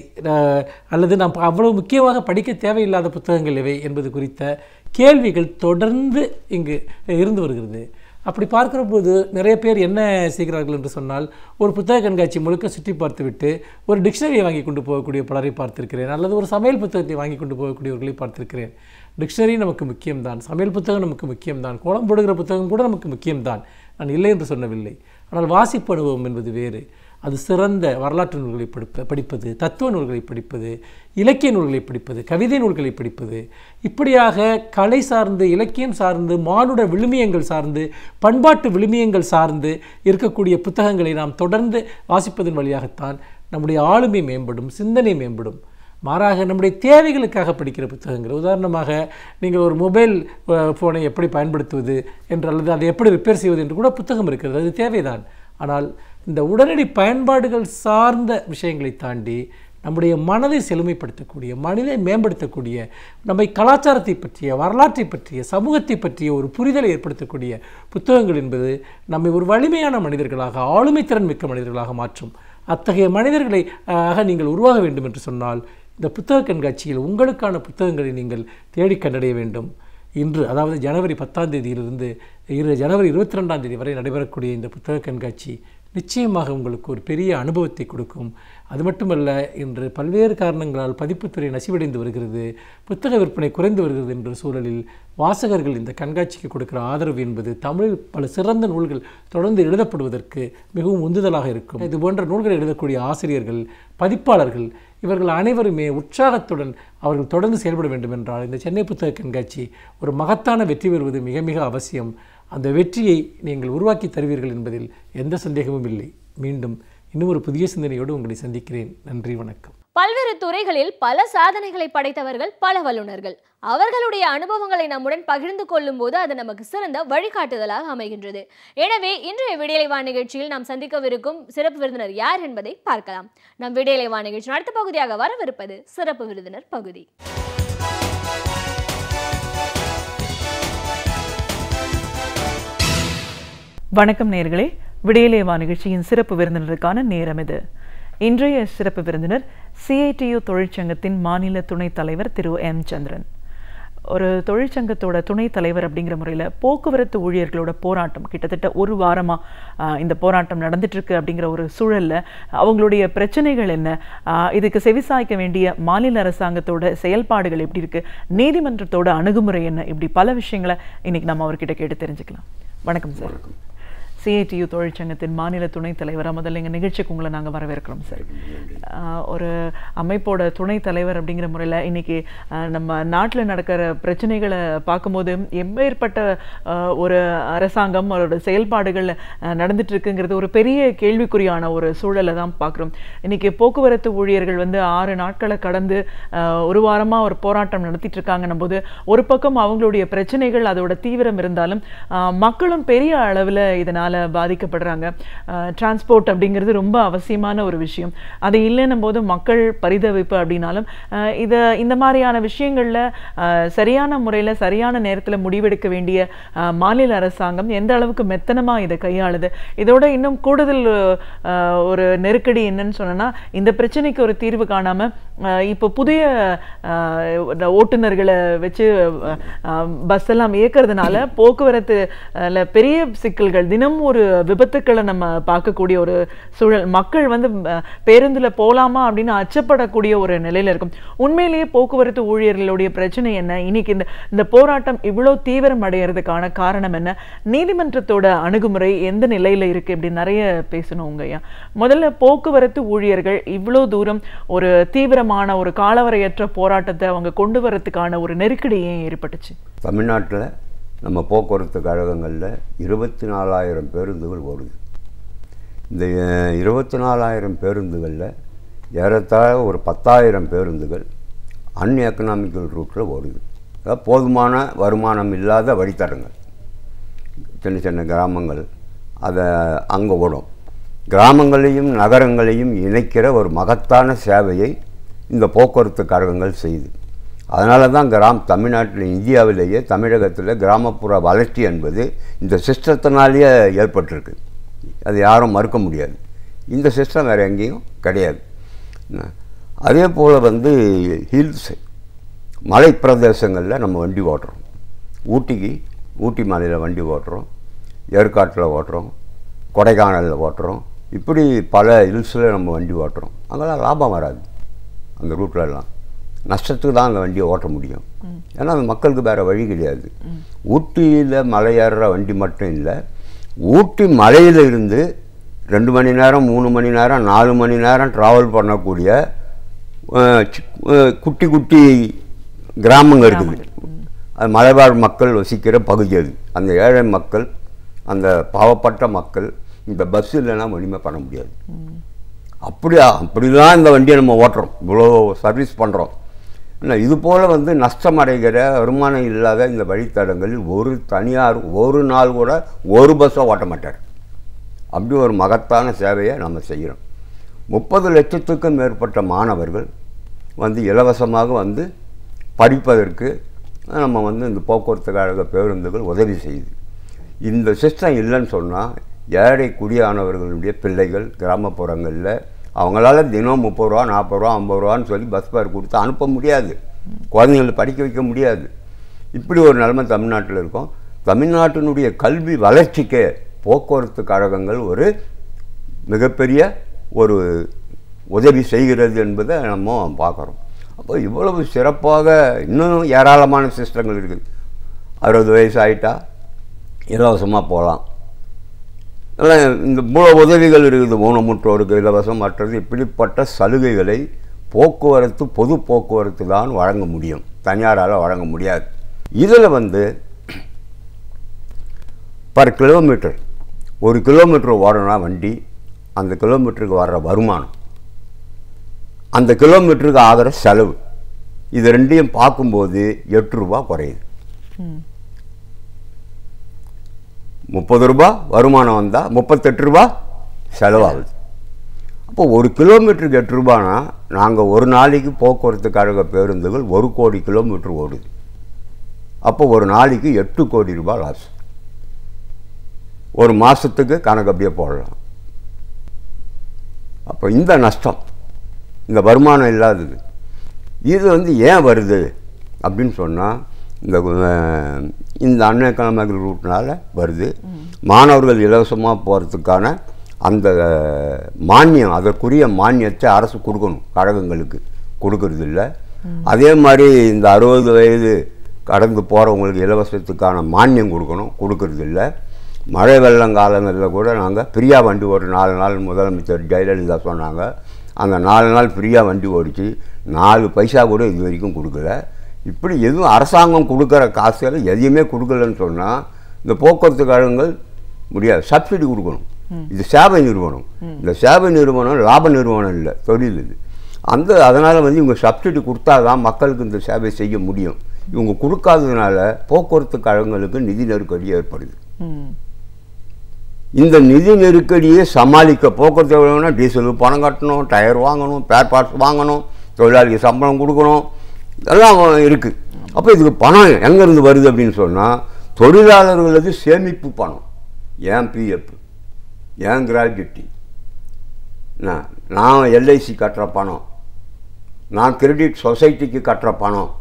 அல்லது நாம் அவ்வளவு முக்கியமாக படிக்க தேவையில்லாத புத்தகங்கள் எவை என்பது குறித்த கேள்விகள் தொடர்ந்து இங்கு இருந்து வருகிறது. அப்படி பார்க்குற போது நிறைய பேர் என்ன செய்கிறார்கள் என்று சொன்னால், ஒரு புத்தக கண்காட்சி முழுக்க சுற்றி பார்த்துவிட்டு ஒரு டிக்ஷனரியை வாங்கி கொண்டு போகக்கூடிய பலரை பார்த்திருக்கிறேன், அல்லது ஒரு சமையல் புத்தகத்தை வாங்கி கொண்டு போகக்கூடியவர்களை பார்த்திருக்கிறேன். டிக்ஷனரி நமக்கு முக்கியம்தான், சமையல் புத்தகம் நமக்கு முக்கியம்தான், கோலம் போடுகிற புத்தகம் கூட நமக்கு முக்கியம்தான், நான் இல்லை என்று சொல்லவில்லை. ஆனால் வாசிப்பு அனுபவம் என்பது வேறு. அது சிறந்த வரலாற்று நூல்களை படிப்பது, தத்துவ நூல்களை படிப்பது, இலக்கிய நூல்களை படிப்பது, கவிதை நூல்களை படிப்பது, இப்படியாக கலை சார்ந்து, இலக்கியம் சார்ந்து, மானுட விழுமியங்கள் சார்ந்து, பண்பாட்டு விழுமியங்கள் சார்ந்து இருக்கக்கூடிய புத்தகங்களை நாம் தொடர்ந்து வாசிப்பதன் வழியாகத்தான் நம்முடைய ஆளுமை மேம்படும், சிந்தனை மேம்படும். மாறாக நம்முடைய தேவைகளுக்காக படிக்கிற புத்தகங்கள், உதாரணமாக நீங்கள் ஒரு மொபைல் ஃபோனை எப்படி பயன்படுத்துவது என்று அல்லது அதை எப்படி ரிப்பேர் செய்வது என்று கூட புத்தகம் இருக்கிறது, அது தேவைதான். ஆனால் இந்த உடனடி பயன்பாடுகள் சார்ந்த விஷயங்களை தாண்டி நம்முடைய மனதை செழுமைப்படுத்தக்கூடிய, மனிதை மேம்படுத்தக்கூடிய, நம்மை கலாச்சாரத்தை பற்றிய, வரலாற்றை பற்றிய, சமூகத்தை பற்றிய ஒரு புரிதலை ஏற்படுத்தக்கூடிய புத்தகங்கள் என்பது நம்மை ஒரு வலிமையான மனிதர்களாக, ஆளுமை திறன் மிக்க மனிதர்களாக மாற்றும். அத்தகைய மனிதர்களை நீங்கள் உருவாக வேண்டும் என்று சொன்னால் இந்த புத்தக கண்காட்சியில் உங்களுக்கான புத்தகங்களை நீங்கள் தேடி கண்டடைய வேண்டும். இன்று, அதாவது ஜனவரி 10ஆம் தேதியிலிருந்து ஜனவரி 22ஆம் தேதி வரை நடைபெறக்கூடிய இந்த புத்தக கண்காட்சி நிச்சயமாக உங்களுக்கு ஒரு பெரிய அனுபவத்தை கொடுக்கும். அது மட்டுமல்ல, இன்று பல்வேறு காரணங்களால் பதிப்புத்துறை நசிவடைந்து வருகிறது, புத்தக விற்பனை குறைந்து வருகிறது என்ற சூழலில் வாசகர்கள் இந்த கண்காட்சிக்கு கொடுக்கிற ஆதரவு என்பது தமிழில் பல சிறந்த நூல்கள் தொடர்ந்து எழுதப்படுவதற்கு மிகவும் உந்துதலாக இருக்கும். இது போன்ற நூல்களை எழுதக்கூடிய ஆசிரியர்கள், பதிப்பாளர்கள், இவர்கள் அனைவருமே உற்சாகத்துடன் அவர்கள் தொடர்ந்து செயல்பட வேண்டும் என்றால் இந்த சென்னை புத்தக கண்காட்சி ஒரு மகத்தான வெற்றி பெறுவது மிக மிக அவசியம். அந்த வெற்றியை நீங்கள் உருவாக்கி தருவீர்கள் என்பதில் எந்த சந்தேகமும் இல்லை. மீண்டும் இன்னும் ஒரு புதிய சிந்தனையோடு உங்களை சந்திக்கிறேன். நன்றி, வணக்கம்.
பல்வேறு துறைகளில் பல சாதனைகளை படைத்தவர்கள் பல வல்லுநர்கள். அவர்களுடைய அனுபவங்களை நம்முடன் பகிர்ந்து கொள்ளும் போது அது நமக்கு சிறந்த வழிகாட்டுதலாக அமைகின்றது. எனவே இன்றைய விடியலை நிகழ்ச்சியில் நாம் சந்திக்கவிருக்கும் சிறப்பு விருந்தினர் யார் என்பதை பார்க்கலாம். நம் விடியலை நிகழ்ச்சி அடுத்த பகுதியாக வரவிருப்பது சிறப்பு விருந்தினர் பகுதி.
வணக்கம் நேயர்களே, விடியலை நிகழ்ச்சியின் சிறப்பு விருந்தினருக்கான நேரம் இது. இன்றைய சிறப்பு விருந்தினர் CITU தொழிற்சங்கத்தின் மாநில துணைத் தலைவர் திரு M. சந்திரன். ஒரு தொழிற்சங்கத்தோட துணைத் தலைவர் அப்படிங்கிற முறையில் போக்குவரத்து ஊழியர்களோட போராட்டம் கிட்டத்தட்ட ஒரு வாரமாக இந்த போராட்டம் நடந்துட்டுருக்கு அப்படிங்கிற ஒரு சூழலில் அவங்களுடைய பிரச்சனைகள் என்ன, இதுக்கு செவிசாய்க்க வேண்டிய மாநில அரசாங்கத்தோட செயல்பாடுகள் எப்படி இருக்குது, நீதிமன்றத்தோட அணுகுமுறை என்ன, இப்படி பல விஷயங்களை இன்றைக்கி நம்ம அவர்கிட்ட கேட்டு தெரிஞ்சுக்கலாம். வணக்கம் சார். CITU தொழிற்சங்கத்தின் மாநில துணைத் தலைவராக முதல்ல எங்கள் நிகழ்ச்சிக்கு உங்களை நாங்கள் வரவேற்கிறோம் சார். ஒரு அமைப்போட துணைத் தலைவர் அப்படிங்கிற முறையில் இன்றைக்கி நம்ம நாட்டில் நடக்கிற பிரச்சனைகளை பார்க்கும்போது எப்பேற்பட்ட ஒரு அரசாங்கம் அவரோட செயல்பாடுகள் நடந்துட்டுருக்குங்கிறது ஒரு பெரிய கேள்விக்குறியான ஒரு சூழலை தான் பார்க்குறோம். இன்றைக்கி போக்குவரத்து ஊழியர்கள் 6 நாட்களை கடந்து ஒரு வாரமாக ஒரு போராட்டம் நடத்திட்டு இருக்காங்கன்னும் போது ஒரு பக்கம் அவங்களுடைய பிரச்சனைகள் அதோட தீவிரம் இருந்தாலும் மக்களும் பெரிய அளவில் இதனால் பாதிக்கப்படுறாங்க. டிரான்ஸ்போர்ட் அப்படிங்கிறது ரொம்ப அவசியமான ஒரு விஷயம். அது இல்லைன்னும் போது மக்கள் பரிதவிப்பு அப்படின்னாலும் இந்த மாதிரியான விஷயங்களில் சரியான முறையில் சரியான நேரத்தில் முடிவெடுக்க வேண்டிய மாநில அரசாங்கம் எந்த அளவுக்கு மெத்தனமாக இதை கையாளுது. இதோட இன்னும் கூடுதல் ஒரு நெருக்கடி என்னன்னு சொன்னோன்னா, இந்த பிரச்சனைக்கு ஒரு தீர்வு காணாமல் இப்போ புதிய ஓட்டுநர்களை வச்சு பஸ் எல்லாம் இயக்கிறதுனால போக்குவரத்து பெரிய சிக்கல்கள், தினம் ஒரு விபத்துக்களை நம்ம பார்க்கக்கூடிய ஒரு சூழல். மக்கள் பேருந்தில் போகலாமா அப்படின்னு அச்சப்படக்கூடிய ஒரு நிலையில் இருக்கும். உண்மையிலேயே போக்குவரத்து ஊழியர்களுடைய பிரச்சனை என்ன, இன்னைக்கு இந்த போராட்டம் இவ்வளோ தீவிரம் அடைகிறதுக்கான காரணம் என்ன, நீதிமன்றத்தோட அணுகுமுறை எந்த நிலையில் இருக்குது, இப்படி நிறைய பேசணும் உங்கய்யா. முதல்ல போக்குவரத்து ஊழியர்கள் இவ்வளோ தூரம் ஒரு தீவிரமான ஒரு காலவரையற்ற போராட்டத்தை அவங்க கொண்டு வரதுக்கான ஒரு நெருக்கடி ஏன் ஏற்பட்டுச்சு?
தமிழ்நாட்டில் நம்ம போக்குவரத்து கழகங்களில் 24,000 பேருந்துகள் ஓடுது. இந்த 24,000 பேருந்துகளில் ஏறத்தாழ ஒரு 10,000 பேருந்துகள் அன்எக்கனாமிக்கல் ரூட்டில் ஓடுது. அதாவது போதுமான வருமானம் இல்லாத வழித்தடங்கள், சின்ன சின்ன கிராமங்கள், அதை அங்கே ஓடும். கிராமங்களையும் நகரங்களையும் இணைக்கிற ஒரு மகத்தான சேவையை இந்த போக்குவரத்து கழகங்கள் செய்யுது. அதனால தான் தமிழ்நாட்டில், இந்தியாவிலேயே தமிழகத்தில் கிராமப்புற வளர்ச்சி என்பது இந்த சிஸ்டத்தினாலேயே ஏற்பட்டிருக்கு. அது யாரும் மறுக்க முடியாது. இந்த சிஸ்டம் வேறு எங்கேயும் கிடையாது. அதே போல் ஹில்ஸ், மலை பிரதேசங்களில் நம்ம வண்டி ஓட்டுறோம். ஊட்டி மலையில் வண்டி ஓட்டுறோம், ஏற்காட்டில் ஓட்டுறோம், கொடைக்கானலில் ஓட்டுறோம். இப்படி பல ஹில்ஸில் நம்ம வண்டி ஓட்டுறோம். அங்கெல்லாம் லாபம் வராது. அந்த ரூட்லலாம் நஷ்டத்துக்கு தான் அந்த வண்டியை ஓட்ட முடியும். ஏன்னா அந்த மக்களுக்கு வேறு வழி கிடையாது. ஊட்டியில் மலையேறுற வண்டி மட்டும் இல்லை, ஊட்டி மலையில் இருந்து 2 மணி நேரம், 3 மணி நேரம், 4 மணி நேரம் ட்ராவல் பண்ணக்கூடிய குட்டி குட்டி கிராமங்கள் இருக்குது. அது மலைவாழ் மக்கள் வசிக்கிற பகுதி. அது அந்த ஏழை மக்கள், அந்த பாவப்பட்ட மக்கள் இந்த பஸ் இல்லைன்னா ஒன்றுமே பண்ண முடியாது. அப்படிலாம் இந்த வண்டியை நம்ம ஓட்டுறோம், இவ்வளோ சர்வீஸ் பண்ணுறோம். இல்லை, இது போல் நஷ்டம் அடைகிற, வருமானம் இல்லாத இந்த வழித்தடங்களில் ஒரு தனியார் ஒரு நாள் கூட ஒரு பஸ்ஸை ஓட்ட மாட்டார். அப்படி ஒரு மகத்தான சேவையை நம்ம செய்கிறோம். 30 லட்சத்துக்கும் மேற்பட்ட மாணவர்கள் இலவசமாக படிப்பதற்கு நம்ம இந்த போக்குவரத்து கழக பேருந்துகள் உதவி செய்யுது. இந்த சிஸ்டம் இல்லைன்னு சொன்னால் ஏழை குடியானவர்களுடைய பிள்ளைகள் கிராமப்புறங்களில் அவங்களால தினம் 30 ரூபா, 40 ரூபா, 50 ரூபான்னு சொல்லி பஸ் ஃபேர் கொடுத்து அனுப்ப முடியாது. குழந்தைங்களை படிக்க வைக்க முடியாது. இப்படி ஒரு நிலைமை தமிழ்நாட்டில் இருக்கும். தமிழ்நாட்டினுடைய கல்வி வளர்ச்சிக்கு போக்குவரத்து கழகங்கள் ஒரு மிகப்பெரிய ஒரு உதவி செய்கிறது என்பதை நம்ம பார்க்குறோம். அப்போ இவ்வளவு சிறப்பாக இன்னும் ஏராளமான சிஸ்டங்கள் இருக்குது. 60 வயசு ஆகிட்டா இலவசமாக போகலாம். இந்த இவ்வளோ உதவிகள் இருக்குது. ஊனமுற்றோருக்கு இலவசம், மற்றது இப்படிப்பட்ட சலுகைகளை பொது போக்குவரத்து தான் வழங்க முடியும், தனியாரால் வழங்க முடியாது. இதில் பர் கிலோமீட்டர், 1 கிலோமீட்டர் ஓடனா வண்டி, அந்த கிலோமீட்டருக்கு வர்ற வருமானம், அந்த கிலோமீட்டருக்கு ஆகிற செலவு, இது ரெண்டையும் பார்க்கும்போது 8 ரூபா குறையுது. 30 ரூபா வருமானம் வந்தால் 38 ரூபா செலவாகுது. அப்போ 1 கிலோமீட்டருக்கு 8 ரூபானா நாங்கள் ஒரு நாளைக்கு போக்குவரத்து கழக பேருந்துகள் 1 கோடி கிலோமீட்டர் ஓடுது. அப்போ ஒரு நாளைக்கு 8 கோடி ரூபாய் லாஸ். ஒரு மாதத்துக்கு கணக்கு அப்படியே போடலாம். அப்போ இந்த நஷ்டம், இந்த வருமானம் இல்லாதது, இது ஏன் வருது அப்படின்னு சொன்னால் இந்த அன்எக்கனாமிக்கல் ரூட்னால் வருது. மாணவர்கள் இலவசமாக போகிறதுக்கான அந்த மானியம், அதற்குரிய மானியத்தை அரசு கொடுக்கணும், கழகங்களுக்கு கொடுக்கறது இல்லை. அதே மாதிரி இந்த 60 வயது கடந்து போகிறவங்களுக்கு இலவசத்துக்கான மானியம் கொடுக்கறது இல்லை. மழை வெள்ளங்காலங்களில் கூட நாங்கள் ஃப்ரீயாக வண்டி ஓட்டு 4 நாள் முதலமைச்சர் ஜெயலலிதா சொன்னாங்க. அந்த 4 நாள் ஃப்ரீயாக வண்டி ஓடிச்சு. 4 பைசா கூட இது வரைக்கும் கொடுக்கல. இப்படி எதுவும் அரசாங்கம் கொடுக்குற காசுகளை எதையுமே கொடுக்கலன்னு சொன்னால் இந்த போக்குவரத்து கழகங்கள் முடியாது. சப்சிடி கொடுக்கணும். இது சேவை நிறுவனம். இந்த சேவை நிறுவனம் லாப நிறுவனம் இல்லை, தொழில் இது. அதனால் இவங்க சப்சிடி கொடுத்தா தான் மக்களுக்கு இந்த சேவை செய்ய முடியும். இவங்க கொடுக்காததுனால போக்குவரத்து கழகங்களுக்கு நிதி நெருக்கடி ஏற்படுது. இந்த நிதி நெருக்கடியை சமாளிக்க போக்குவரத்து கழகம்னா டீசலு பணம் கட்டணும், டயர் வாங்கணும், பேர் பார்ட்ஸ் வாங்கணும், தொழிலாளிக்கு சம்பளம் கொடுக்கணும், இதெல்லாம் இருக்குது. அப்போ இதுக்கு பணம் எங்கேருந்து வருது அப்படின்னு சொன்னால் தொழிலாளர்களது சேமிப்பு பணம், ஏன் பிஎஃப், ஏன் கிராஜுவிட்டி, நான் எல்ஐசி கட்டுற பணம், நான் கிரெடிட் சொசைட்டிக்கு கட்டுற பணம்,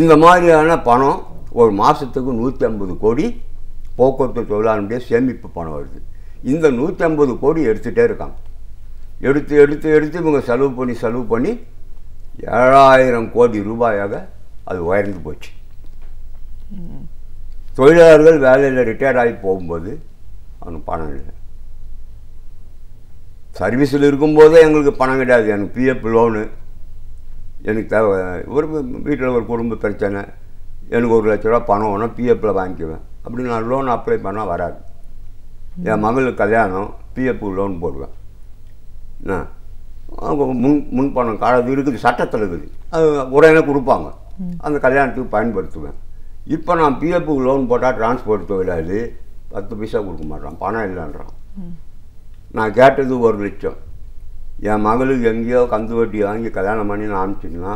இந்த மாதிரியான பணம் ஒரு மாதத்துக்கு 150 கோடி போக்குவரத்து தொழிலாளருடைய சேமிப்பு பணம் வருது. இந்த 150 கோடி எடுத்துகிட்டே இருக்காங்க. எடுத்து எடுத்து எடுத்து இவங்க செலவு பண்ணி 7000 கோடி ரூபாயாக அது உயர்ந்து போச்சு. தொழிலாளர்கள் வேலையில் ரிட்டையர்ட் ஆகி போகும்போது அவனுக்கு பணம் இல்லை. சர்வீஸில் இருக்கும்போதே எங்களுக்கு பணம் கிடையாது. எனக்கு பிஎஃப் லோனு எனக்கு தேவை. ஒரு வீட்டில் ஒரு குடும்ப பிரச்சனை, எனக்கு 1 லட்ச ரூபா பணம் வேணும், பிஎஃப்பில் வாங்கிக்குவேன். அப்படி நான் லோன் அப்ளை பண்ணால் வராது. என் மகளுக்கு கல்யாணம், பிஎஃப் லோன் போடுவேன். முன்பணம் அது இருக்குது, சட்டத்தில் இருக்குது, அது உடனே கொடுப்பாங்க, அந்த கல்யாணத்துக்கு பயன்படுத்துவேன். இப்போ நான் பிஎஃப்க்கு லோன் போட்டால் டிரான்ஸ்போர்ட் தொழிலாளி 10 பைசா கொடுக்க மாட்டான், பணம் இல்லைன்றான். நான் கேட்டது 1 லட்சம். என் மகளுக்கு எங்கேயோ கந்து வட்டி வாங்கி கல்யாணம் பண்ணி நான் அனுப்பிச்சின்னா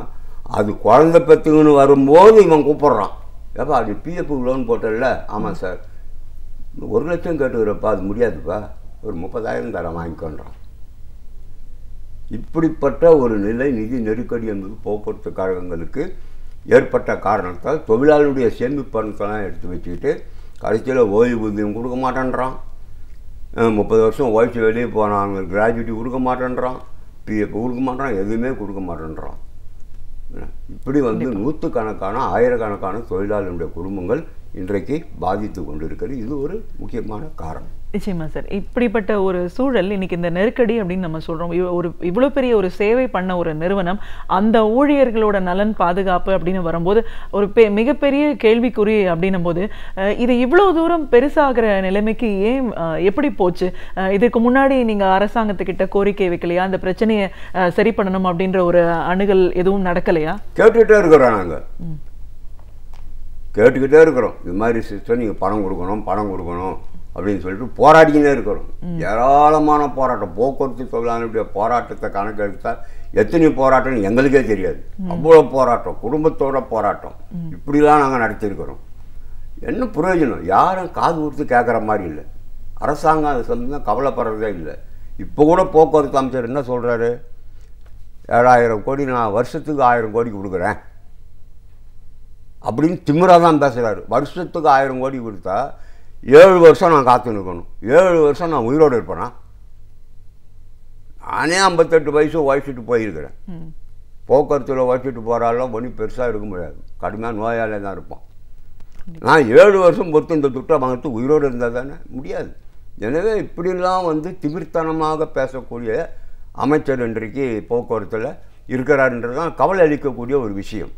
அது குழந்தை பெற்றுக்குன்னு வரும்போது இவன் கூப்பிட்றான், ஏப்பா அது பிஎஃப்க்கு லோன் போட்டல. ஆமாம் சார், 1 லட்சம் கேட்டுக்கிறப்பா, அது முடியாதுப்பா, ஒரு 30,000 தரம் வாங்கிக்கொண்டான். இப்படிப்பட்ட ஒரு நிலை, நிதி நெருக்கடி என்பது போக்குவரத்து கழகங்களுக்கு ஏற்பட்ட காரணத்தால் தொழிலாளருடைய சேமிப்பு பணத்தெல்லாம் எடுத்து வச்சுக்கிட்டு கடைசியில் ஓய்வூதியம் கொடுக்க மாட்டேன்றான், 30 வருஷம் ஓய்ச்சி வெளியே போனாங்க கிராஜுவிட்டி கொடுக்க மாட்டேன்றான், பிஎஃப் கொடுக்க மாட்டான், எதுவுமே கொடுக்க மாட்டேன்றான். இப்படி வந்து நூற்றுக்கணக்கான ஆயிரக்கணக்கான தொழிலாளர்களுடைய குடும்பங்கள் இன்றைக்கு பாதித்து கொண்டிருக்கிறது. இது ஒரு முக்கியமான காரணம்.
நிச்சயமா சார். இப்படிப்பட்ட ஒரு சூழல் இன்னைக்கு இந்த நெருக்கடி அப்படின்னு நம்ம சொல்றோம். இவ்வளவு பெரிய ஒரு சேவை பண்ண ஒரு நிறுவனம், அந்த ஊழியர்களோட நலன் பாதுகாப்பு அப்படின்னு வரும்போது ஒரு மிகப்பெரிய கேள்விக்குறி அப்படின்னும் போது இது இவ்வளவு தூரம் பெருசாகிற நிலைமைக்கு ஏன் எப்படி போச்சு? இதுக்கு முன்னாடி நீங்க அரசாங்கத்துக்கிட்ட கோரிக்கை வைக்கலையா? அந்த பிரச்சனையை சரி பண்ணணும் அப்படின்ற ஒரு அணுகல் எதுவும் நடக்கலையா?
கேட்டுக்கிட்டே இருக்கிறோம், நாங்கள் கேட்டுக்கிட்டே இருக்கிறோம். இது மாதிரி சிஸ்டம் நீங்கள் பணம் கொடுக்கணும் அப்படின்னு சொல்லிட்டு போராடிக்கினே இருக்கிறோம். ஏராளமான போராட்டம், போக்குவரத்து தொழிலாளர்களுடைய போராட்டத்தை கணக்கெடுத்தால் எத்தனை போராட்டம்னு எங்களுக்கே தெரியாது. அவ்வளோ போராட்டம், குடும்பத்தோட போராட்டம், இப்படிலாம் நாங்கள் நடத்தியிருக்கிறோம். என்ன பிரயோஜனம்? யாரும் காது கொடுத்து கேட்குற மாதிரி இல்லை. அரசாங்கம் அது சம்பந்தம் கவலைப்படுறதே இல்லை. இப்போ கூட போக்குவரத்து அமைச்சர் என்ன சொல்கிறாரு, 7,000 கோடி நான் வருஷத்துக்கு 1000 கோடி கொடுக்குறேன் அப்படின்னு திமிராக தான் பேசுகிறாரு. வருஷத்துக்கு 1000 கோடி கொடுத்தா 7 வருஷம் நான் காத்து நிற்கணும். 7 வருஷம் நான் உயிரோடு இருப்பேனா? நானே 58 வயசு உழைச்சிட்டு போயிருக்கிறேன். போக்குவரத்தில் உழைச்சிட்டு போகிறாலும் ஒன்றும் பெருசாக இருக்க முடியாது, கடுமையாக நோயாலே தான் இருப்போம். நான் 7 வருஷம் பொறுத்து இந்த துட்டை வாங்கிட்டு உயிரோடு இருந்தால் தானே முடியாது. எனவே இப்படிலாம் வந்து திமிர்த்தனமாக பேசக்கூடிய அமைச்சர் இன்றைக்கு போக்குவரத்தில் இருக்கிறாருன்றது தான் கவலை அளிக்கக்கூடிய ஒரு விஷயம்.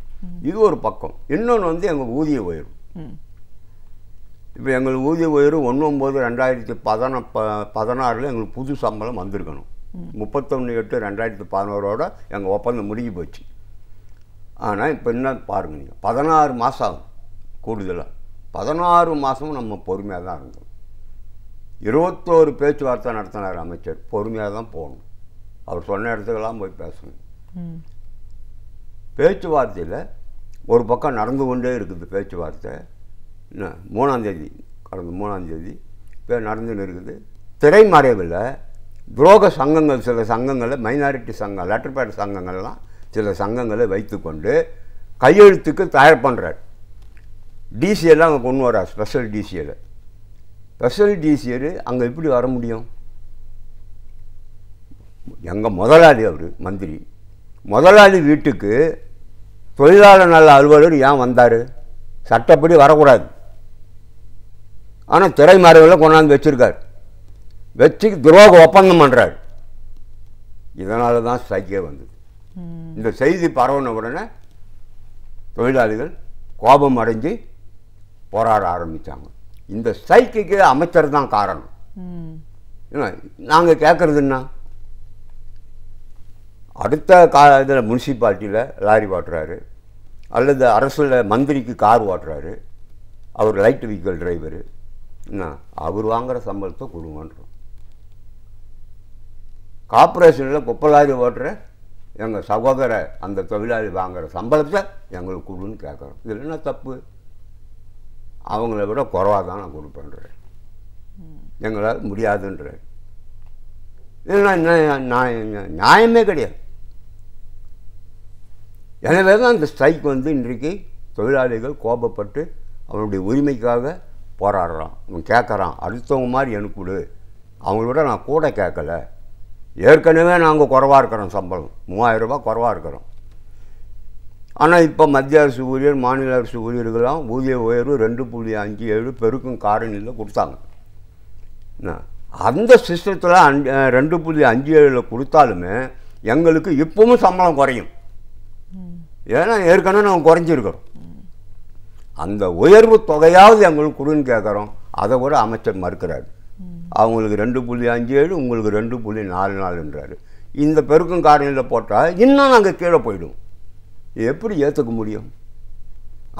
இது ஒரு பக்கம். இன்னொன்று வந்து எங்கள் ஊதிய உயர்வு. இப்போ எங்களுக்கு ஊதிய உயர்வு 1/9/2016 எங்களுக்கு புது சம்பளம் வந்திருக்கணும். 31/8/2011 எங்கள் ஒப்பந்தம் முடிஞ்சு போச்சு. ஆனால் இப்போ என்ன பாருங்க, நீங்கள் 16 மாதம் ஆகும் கூடுதலாக. 16 மாதமும் நம்ம பொறுமையாக தான் இருந்தோம். 21 பேச்சுவார்த்தை நடத்தினார் அமைச்சர். பொறுமையாக தான் போகணும், அவர் சொன்ன இடத்துக்கெல்லாம் போய் பேசணும். பேச்சுவார்த்தையில் ஒரு பக்கம் நடந்து கொண்டே இருக்குது பேச்சுவார்த்தை. என்ன 3ஆம் தேதி, கடந்த 3ஆம் தேதி இப்போ நடந்துன்னு இருக்குது. திரைமறைவில் துரோக சங்கங்கள், சில சங்கங்களை, மைனாரிட்டி சங்கம், லெட்டர்பேட் சங்கங்கள்லாம் சில சங்கங்களை வைத்துக்கொண்டு கையெழுத்துக்கு தயார் பண்ணுறார். டிசிஎல்லாம் அங்கே கொண்டு வரார், ஸ்பெஷல் டிசிஎல். ஸ்பெஷல் டிசிஎல் அங்கே எப்படி வர முடியும்? எங்கள் முதலாளி அவர் மந்திரி, முதலாளி வீட்டுக்கு தொழிலாளர் நல அலுவலர் ஏன் வந்தார்? சட்டப்படி வரக்கூடாது. ஆனால் திரைமறைவில் கொண்டாந்து வச்சுருக்கார், வச்சு துரோக ஒப்பந்தம் பண்ணுறார். இதனால தான் ஸ்ட்ரைக்கே வந்தது. இந்த செய்தி பரவன உடனே தொழிலாளிகள் கோபம் அடைஞ்சு போராட ஆரம்பித்தாங்க. இந்த ஸ்ட்ரைக்குக்கு அமைச்சர் தான் காரணம். நாங்கள் கேட்குறதுன்னா, அடுத்த இதில் முனிசிபாலிட்டியில் லாரி ஓட்டுறாரு, அல்லது அரசில் மந்திரிக்கு கார் ஓட்டுறாரு, அவர் லைட் வெஹிக்கிள் டிரைவரு, என்ன அவர் வாங்குகிற சம்பளத்தை கொடுங்கன்றோம். கார்பரேஷனில் குப்பை லாரி ஓட்டுற எங்கள் சகோதர அந்த தொழிலாளி வாங்குகிற சம்பளத்தை எங்களுக்கு கொடுன்னு கேட்குறோம். இதில் என்ன தப்பு? அவங்கள விட குறைவாக தான் நான் கொடுப்பேன்றேன், எங்களால் முடியாதுன்றேன். இதெல்லாம் நியாயமே கிடையாது. எனவே தான் இந்த ஸ்ட்ரைக் வந்து இன்றைக்கு தொழிலாளிகள் கோபப்பட்டு அவனுடைய உரிமைக்காக போராடுறான். அவன் கேட்குறான், அடுத்தவங்க மாதிரி எனக்கு கொடு, அவங்களோட நான் கூட கேட்கல, ஏற்கனவே நாங்கள் குறைவாக இருக்கிறோம், சம்பளம் 3000 ரூபாய் குறைவாக இருக்கிறோம். ஆனால் இப்போ மத்திய அரசு ஊழியர், மாநில அரசு ஊழியர்களாம் ஊதிய உயர்வு 2.57 பெருக்கும் காரணியில் கொடுத்தாங்க. அந்த சிஸ்டத்தில் 2.57 கொடுத்தாலுமே எங்களுக்கு இப்பவும் சம்பளம் குறையும். ஏன்னா ஏற்கனவே நாங்கள் குறைஞ்சிருக்கிறோம். அந்த உயர்வு தொகையாவது எங்களுக்கு கொடுன்னு கேட்குறோம், அதை கூட அமைச்சர் மறுக்கிறார். அவங்களுக்கு 2.57, உங்களுக்கு 2.44ன்றாரு. இந்த பெருக்கும் காரணியில் போட்டால் இன்னும் நாங்கள் கீழே போயிடும். எப்படி ஏற்றுக்க முடியும்?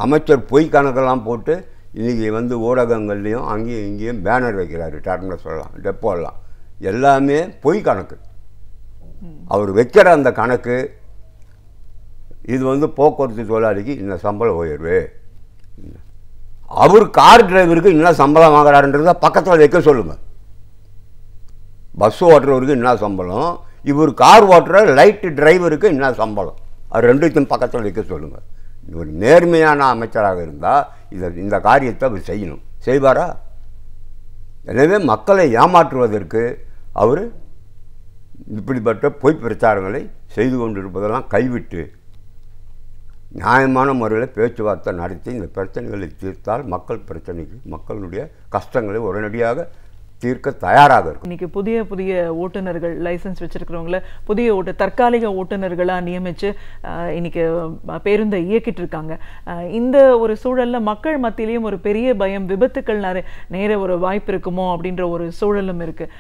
அமைச்சர் பொய் கணக்கெல்லாம் போட்டு இன்றைக்கி வந்து ஊடகங்கள்லேயும் அங்கேயும் இங்கேயும் பேனர் வைக்கிறாரு. டர்னஸ் எல்லாம் டெப்போலாம் எல்லாமே பொய் கணக்கு. அவர் வைக்கிற அந்த கணக்கு இது வந்து போக்குவரத்து தொழிலாளிக்கு இந்த சம்பள உயர்வு, அவர் கார் டிரைவருக்கு என்ன சம்பளம் வாங்குறாருன்றத பக்கத்தில் வைக்க சொல்லுங்கள். பஸ் ஓட்டுறவருக்கு என்ன சம்பளம், இவர் கார் ஓட்டுற லைட்டு டிரைவருக்கு என்ன சம்பளம், அது ரெண்டுத்தையும் பக்கத்தில் வைக்க சொல்லுங்கள். இவர் நேர்மையான அமைச்சராக இருந்தால் இந்த காரியத்தை அவர் செய்யணும். செய்வாரா? எனவே மக்களை ஏமாற்றுவதற்கு அவர் இப்படிப்பட்ட பொய் பிரச்சாரங்களை செய்து கொண்டிருப்பதெல்லாம் கைவிட்டு நியாயமான முறையில் பேச்சுவார்த்தை நடத்தி இந்த பிரச்சனைகளை தீர்த்தால் மக்களுடைய கஷ்டங்களை உடனடியாக தீர்க்க தயாராக இருக்கும்.
இன்னைக்கு புதிய ஓட்டுநர்கள் லைசன்ஸ் வச்சிருக்கிறவங்கள புதிய தற்காலிக ஓட்டுநர்களாக நியமித்து இன்னைக்கு பேருந்தை இயக்கிட்டு இருக்காங்க. இந்த ஒரு சூழலில் மக்கள் மத்தியிலையும் ஒரு பெரிய பயம், விபத்துக்கள் நேர ஒரு வாய்ப்பு இருக்குமோ அப்படின்ற ஒரு சூழலும் இருக்குது.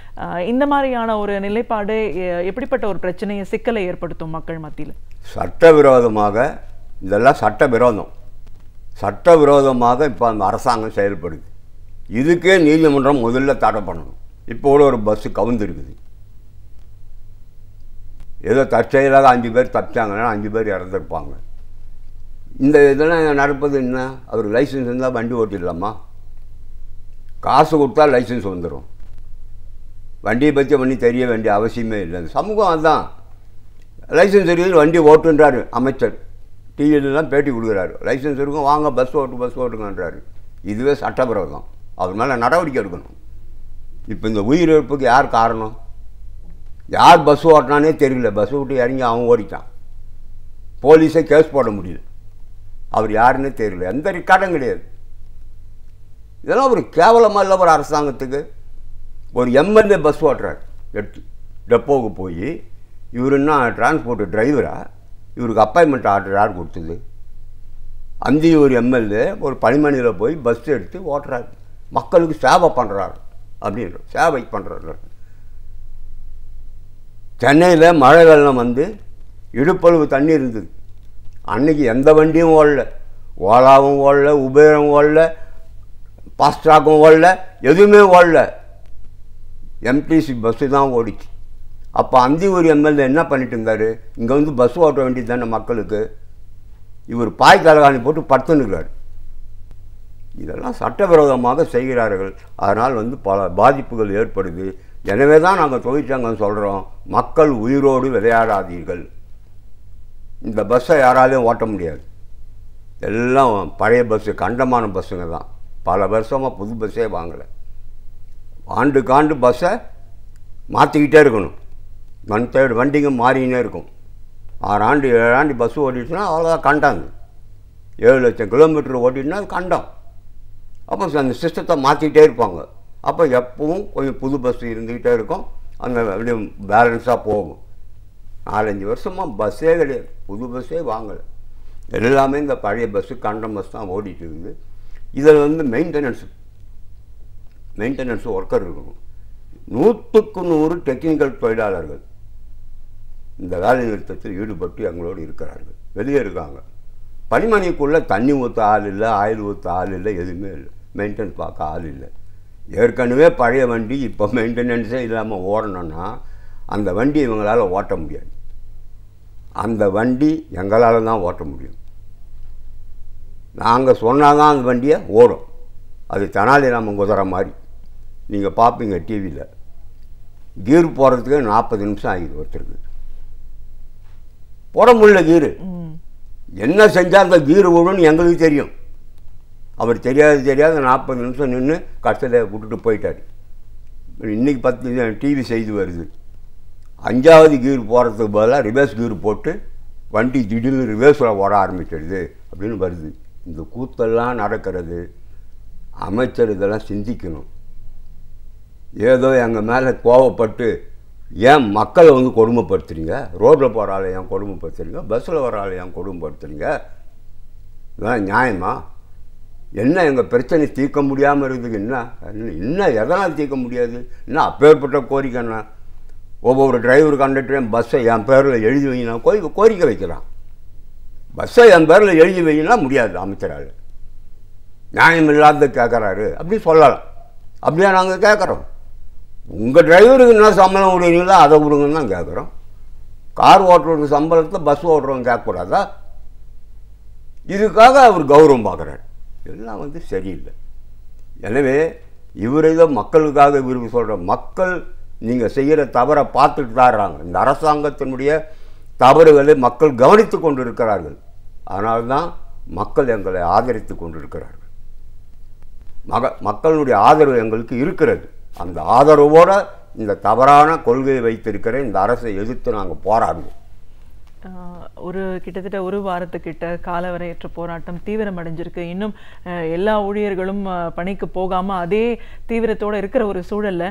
இந்த மாதிரியான ஒரு நிலைப்பாடு எப்படிப்பட்ட ஒரு பிரச்சனையை சிக்கலை ஏற்படுத்தும் மக்கள் மத்தியில்?
சட்டவிரோதமாக இதெல்லாம் சட்டவிரோதமாக இப்போ அந்த அரசாங்கம் செயல்படுது. இதுக்கே நீதிமன்றம் முதல்ல தடை பண்ணணும். இப்போ கூட ஒரு பஸ்ஸு கவுந்துருக்குது. ஏதோ தற்செயலாக 5 பேர் தப்பிச்சாங்கன்னா 5 பேர் இறந்துருப்பாங்க. இந்த இதெல்லாம் நடப்பது என்ன? அவர் லைசன்ஸ் இருந்தால் வண்டி ஓட்டிடலாமா? காசு கொடுத்தா லைசன்ஸ் வந்துடும். வண்டியை பற்றி தெரிய வேண்டிய அவசியமே இல்லை. சமூகம் அதுதான். லைசன்ஸ் இருக்குது, வண்டி ஓட்டுன்றார் அமைச்சர். டிவியிலலாம் பேட்டி கொடுக்குறாரு. லைசன்ஸ் இருக்கும், வாங்க பஸ் ஓட்டுங்கன்றாரு. இதுவே சட்டவிரோதம். அவர் மேலே நடவடிக்கை எடுக்கணும். இப்போ இந்த உயிரிழப்புக்கு யார் காரணம்? யார் பஸ் ஓட்டினானே தெரியல. பஸ் விட்டு இறங்கி அவன் ஓடிட்டான். போலீஸே கேஸ் போட முடியல. அவர் யாருன்னே தெரியல. எந்த ரெக்கார்டும் கிடையாது. இதெல்லாம் ஒரு கேவலமாக இல்லை ஒரு அரசாங்கத்துக்கு. ஒரு எம்எல்ஏ பஸ் ஓட்டுறார், எடுத்து டெப்போவுக்கு போய். இவர் என்ன டிரான்ஸ்போர்ட் டிரைவரா? இவருக்கு அப்பாயின்மெண்ட் ஆர்டர் யார் கொடுத்தது? அந்தியூர் எம்எல்ஏ ஒரு பணிமனையில் போய் பஸ் எடுத்து ஓட்டுறாரு. மக்களுக்கு சேவை பண்ணுறாரு. அப்படின்ற சேவை பண்ணுறாரு. சென்னையில் மழை வெள்ளம் வந்து இடுப்பளவு தண்ணி இருந்தது. அன்றைக்கி எந்த வண்டியும் ஓடல. ஓலாவும் ஓடல, உபேரும் ஓடல, ஃபாஸ்ட்ராக்கும் ஓடல, எதுவுமே ஓடல. எம்டிசி பஸ்ஸு தான் ஓடிச்சு. அப்போ அந்தியூர் எம்எல்ஏ என்ன பண்ணிட்டு இருந்தார்? இங்கே வந்து பஸ் ஓட்ட வேண்டியது தானே மக்களுக்கு. இவர் பாய் தலைகாணி போட்டு படுத்துன்னுக்கிறார். இதெல்லாம் சட்டவிரோதமாக செய்கிறார்கள். அதனால் வந்து பல பாதிப்புகள் ஏற்படுது. எனவே தான் நாங்கள் தொழிற்சங்கம் சொல்கிறோம், மக்கள் உயிரோடு விளையாடாதீர்கள். இந்த பஸ்ஸை யாராலையும் ஓட்ட முடியாது. எல்லாம் பழைய பஸ்ஸு, கண்டமான பஸ்ஸுங்க தான். பல வருஷமாக புது பஸ்ஸே வாங்கலை. ஆண்டுக்காண்டு பஸ்ஸை மாற்றிக்கிட்டே இருக்கணும். 1/3 வண்டிங்க மாறினே இருக்கும். 6 ஆண்டு 7 ஆண்டு பஸ்ஸு ஓட்டிட்டுனா அவ்வளோதான் கண்டாங்க. 7 லட்சம் கிலோமீட்டர் ஓட்டிட்டுனா அது கண்டம். அப்போ அந்த சிஸ்டத்தை மாற்றிக்கிட்டே இருப்பாங்க. அப்போ எப்பவும் கொஞ்சம் புது பஸ் இருந்துக்கிட்டே இருக்கும். அந்த அப்படியே பேலன்ஸாக போகும். 4-5 வருஷமாக பஸ்ஸே கிடையாது, புது பஸ்ஸே வாங்கலை. எல்லாமே இந்த பழைய பஸ்ஸு, கண்டம் பஸ் தான் ஓடிட்டு இருக்குது. இதில் வந்து மெயின்டெனன்ஸ் ஒர்க்கர் இருக்கணும். 100க்கு 100 டெக்னிக்கல் தொழிலாளர்கள் இந்த வேலை நிறுத்தத்தில் ஈடுபட்டு எங்களோடு இருக்கிறார்கள். வெளியே இருக்காங்க. பனிமணிக்குள்ளே தண்ணி ஊற்ற ஆள் இல்லை, ஆயில் ஊற்ற ஆள் இல்லை, எதுவுமே இல்லை. மெயின்டெனன்ஸ் பார்க்க ஆள் இல்லை. ஏற்கனவே பழைய வண்டி இப்போ மெயின்டெனன்ஸே இல்லாமல் ஓடணுன்னா அந்த வண்டி இவங்களால் ஓட்ட முடியாது. அந்த வண்டி எங்களால் தான் ஓட்ட முடியும். நாங்கள் சொன்னால் தான் அந்த வண்டியை ஓடும். அது தெனாலிராமன் குதிரை மாதிரி. நீங்கள் பார்ப்பீங்க டிவியில். கீர் போடுறதுக்கு 40 நிமிஷம் ஆகிது ஒருத்தருக்கு. போட முடியல கீரு. என்ன செஞ்சால் அந்த கீர் விடுன்னு எங்களுக்கு தெரியும். அவர் தெரியாது 40 நிமிஷம் நின்று கஷ்டத்தை விட்டுட்டு போயிட்டார். இன்றைக்கி 10 டிவி செய்தி வருது. 5வது கீர் போடுறதுக்கு பதிலாக ரிவர்ஸ் கீர் போட்டு வண்டி திடீர்னு ரிவர்ஸில் ஓட ஆரம்பிச்சிடுது அப்படின்னு வருது. இந்த கூத்தெல்லாம் நடக்கிறது. அமைச்சர் இதெல்லாம் சிந்திக்கணும். ஏதோ எங்கள் மேலே கோவப்பட்டு ஏன் மக்களை வந்து கொடுமைப்படுத்துறீங்க? ரோட்டில் போகிற ஆளை ஏன் கொடுமைப்படுத்துறீங்க? பஸ்ஸில் வர ஆளை ஏன் கொடுமைப்படுத்துறீங்க? இதெல்லாம் நியாயமா? என்ன எங்கள் பிரச்சனை தீர்க்க முடியாமல் இருக்குதுக்கு என்ன எதனால் தீர்க்க முடியாது? என்ன அப்பேற்பட்ட கோரிக்கைன்னா ஒவ்வொரு டிரைவர் கண்டக்டரையும் பஸ்ஸை என் பேரில் எழுதி வைங்கன்னா கோரிக்கை வைக்கிறான். பஸ்ஸை என் பேரில் எழுதி வைங்கன்னா முடியாது அமைச்சரால். நியாயம் இல்லாத கேட்குறாரு அப்படி சொல்லலாம். அப்படியே நாங்கள் கேட்குறோம். உங்கள் டிரைவருக்கு என்ன சம்பளம் விடுவீங்களோ அதை விடுங்கன்னு தான் கேட்குறோம். கார் ஓட்டுறதுக்கு சம்பளத்தை பஸ் ஓட்டுறவங்க கேட்கக்கூடாதா? இதுக்காக அவர் கௌரவம் பார்க்குறாரு. எல்லாம் வந்து சரியில்லை. எனவே இவரை தான் மக்களுக்காக விரும்பி சொல்கிற மக்கள் நீங்கள் செய்கிற தவறை பார்த்துட்டு தாடுறாங்க. இந்த அரசாங்கத்தினுடைய தவறுகளை மக்கள் கவனித்து கொண்டு இருக்கிறார்கள். அதனால்தான் மக்கள் எங்களை ஆதரித்து கொண்டு இருக்கிறார்கள். மக்களுடைய ஆதரவு எங்களுக்கு இருக்கிறது. அந்த ஆதரவோடு இந்த தவறான கொள்கையை வைத்திருக்கிற இந்த அரசை எதிர்த்து நாங்கள் போராடுவோம்.
கிட்டத்தட்ட ஒரு வாரத்துக்கிட்ட காலவரையற்ற போராட்டம் தீவிரமடைஞ்சிருக்கு. இன்னும் எல்லா ஊழியர்களும் பணிக்கு போகாமல் அதே தீவிரத்தோடு இருக்கிற ஒரு சூழலில்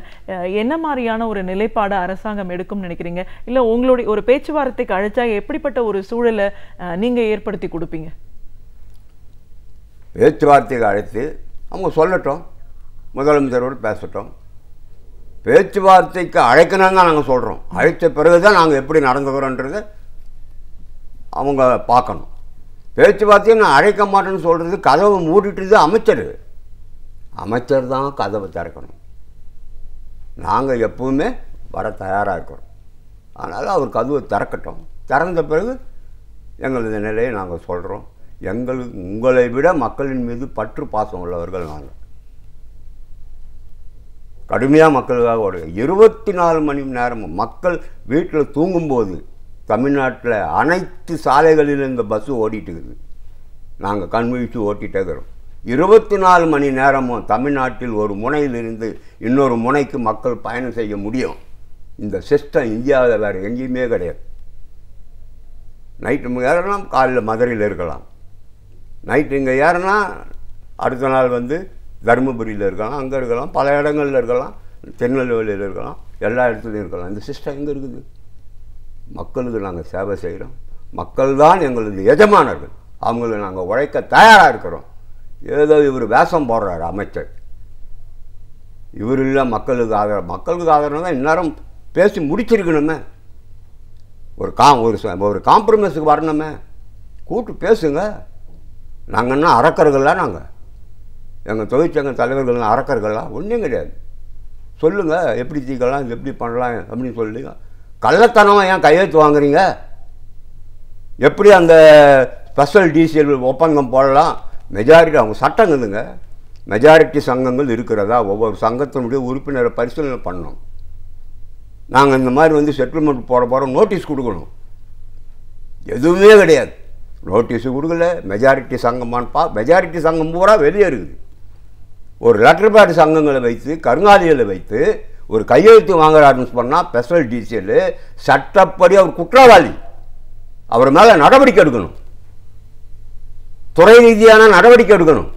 என்ன மாதிரியான ஒரு நிலைப்பாடு அரசாங்கம் எடுக்கும்னு நினைக்கிறீங்க? இல்லை உங்களுடைய ஒரு பேச்சுவார்த்தைக்கு அழைச்சா எப்படிப்பட்ட ஒரு சூழலை நீங்கள் ஏற்படுத்தி கொடுப்பீங்க?
பேச்சுவார்த்தைக்கு அழைத்து அவங்க சொல்லட்டும், முதலமைச்சரோடு பேசட்டும். பேச்சுவார்த்தைக்கு அழைக்கணும்னு தான் நாங்கள் சொல்கிறோம். அழைத்த பிறகு தான் நாங்கள் எப்படி நடந்துக்கிறோன்றதை அவங்க பார்க்கணும். பேச்சுவார்த்தையை நான் அழைக்க மாட்டேன்னு சொல்கிறது கதவை மூடிட்டு அமைச்சர் தான் கதவை திறக்கணும். நாங்கள் எப்பவுமே வர தயாராக இருக்கிறோம். அதனால் அவர் கதவை திறக்கட்டும். திறந்த பிறகு எங்களது நிலையை நாங்கள் சொல்கிறோம். உங்களை விட மக்களின் மீது பற்று பாசம் உள்ளவர்கள் நாங்கள். கடுமையாக மக்களுக்காக ஓடுங்க. 24 மணி நேரமும் மக்கள் வீட்டில் தூங்கும்போது தமிழ்நாட்டில் அனைத்து சாலைகளில் இந்த பஸ்ஸு ஓடிட்டு இருக்குது. நாங்கள் கண்விழித்து ஓட்டிகிட்டே இருக்கிறோம். 24 மணி நேரமும் தமிழ்நாட்டில் ஒரு முனையிலிருந்து இன்னொரு முனைக்கு மக்கள் பயணம் செய்ய முடியும். இந்த சிஸ்டம் இந்தியாவில் வேறு எங்கேயுமே கிடையாது. நைட்டு ஏறலாம், காலையில் மதுரையில் இருக்கலாம். நைட்டு இங்கே ஏறினா அடுத்த நாள் வந்து தருமபுரியில் இருக்கலாம், அங்கே இருக்கலாம், பல இடங்களில் இருக்கலாம், திருநெல்வேலியில் இருக்கலாம், எல்லா இடத்துலையும் இருக்கலாம். இந்த சிஸ்டம் எங்கே இருக்குது? மக்களுக்கு நாங்கள் சேவை செய்கிறோம். மக்கள் தான் எங்களது எஜமானர்கள். அவங்களுக்கு நாங்கள் உழைக்க தயாராக இருக்கிறோம். ஏதோ இவர் வேஷம் போடுறாரு அமைச்சர். இவர் இல்லை மக்களுக்கு ஆதரவு தான் இந்நேரம் பேசி முடிச்சிருக்கணுமே. ஒரு காம்ப்ரமைஸுக்கு வரணுமே. கூட்டு பேசுங்க. நாங்கள் என்ன அரக்கர்கள்லாம்? நாங்கள் எங்கள் தொழிற்சங்க தலைவர்கள்லாம் அரக்கர்கள்லாம் ஒன்றும் கிடையாது. சொல்லுங்கள் எப்படி தீக்கலாம், இது எப்படி பண்ணலாம் அப்படின்னு சொல்லுங்க. கள்ளத்தனமாக ஏன் கையெழுத்து வாங்குறீங்க? எப்படி அந்த ஸ்பெஷல் டிசிஎல் ஒப்பந்தம் போடலாம்? மெஜாரிட்டி அவங்க சட்டங்களுங்க. மெஜாரிட்டி சங்கங்கள் இருக்கிறதா? ஒவ்வொரு சங்கத்தினுடைய உறுப்பினரை பரிசீலனை பண்ணணும். நாங்கள் இந்த மாதிரி வந்து செட்டில்மெண்ட் போகிறோம், நோட்டீஸ் கொடுக்கணும். எதுவுமே கிடையாது. நோட்டீஸு கொடுக்கல. மெஜாரிட்டி சங்கமானப்பா, மெஜாரிட்டி சங்கம் பூரா வெளியே இருக்குது. ஒரு லெட்டர் பேட் சங்கங்களை வைத்து கருங்காலிகளை வைத்து ஒரு கையெழுத்து வாங்குறாருன்னு சொன்னால் ஸ்பெஷல் டிசிஎல் சட்டப்படி அவர் குற்றவாளி. அவர் மேலே நடவடிக்கை எடுக்கணும். துறை ரீதியான நடவடிக்கை எடுக்கணும்.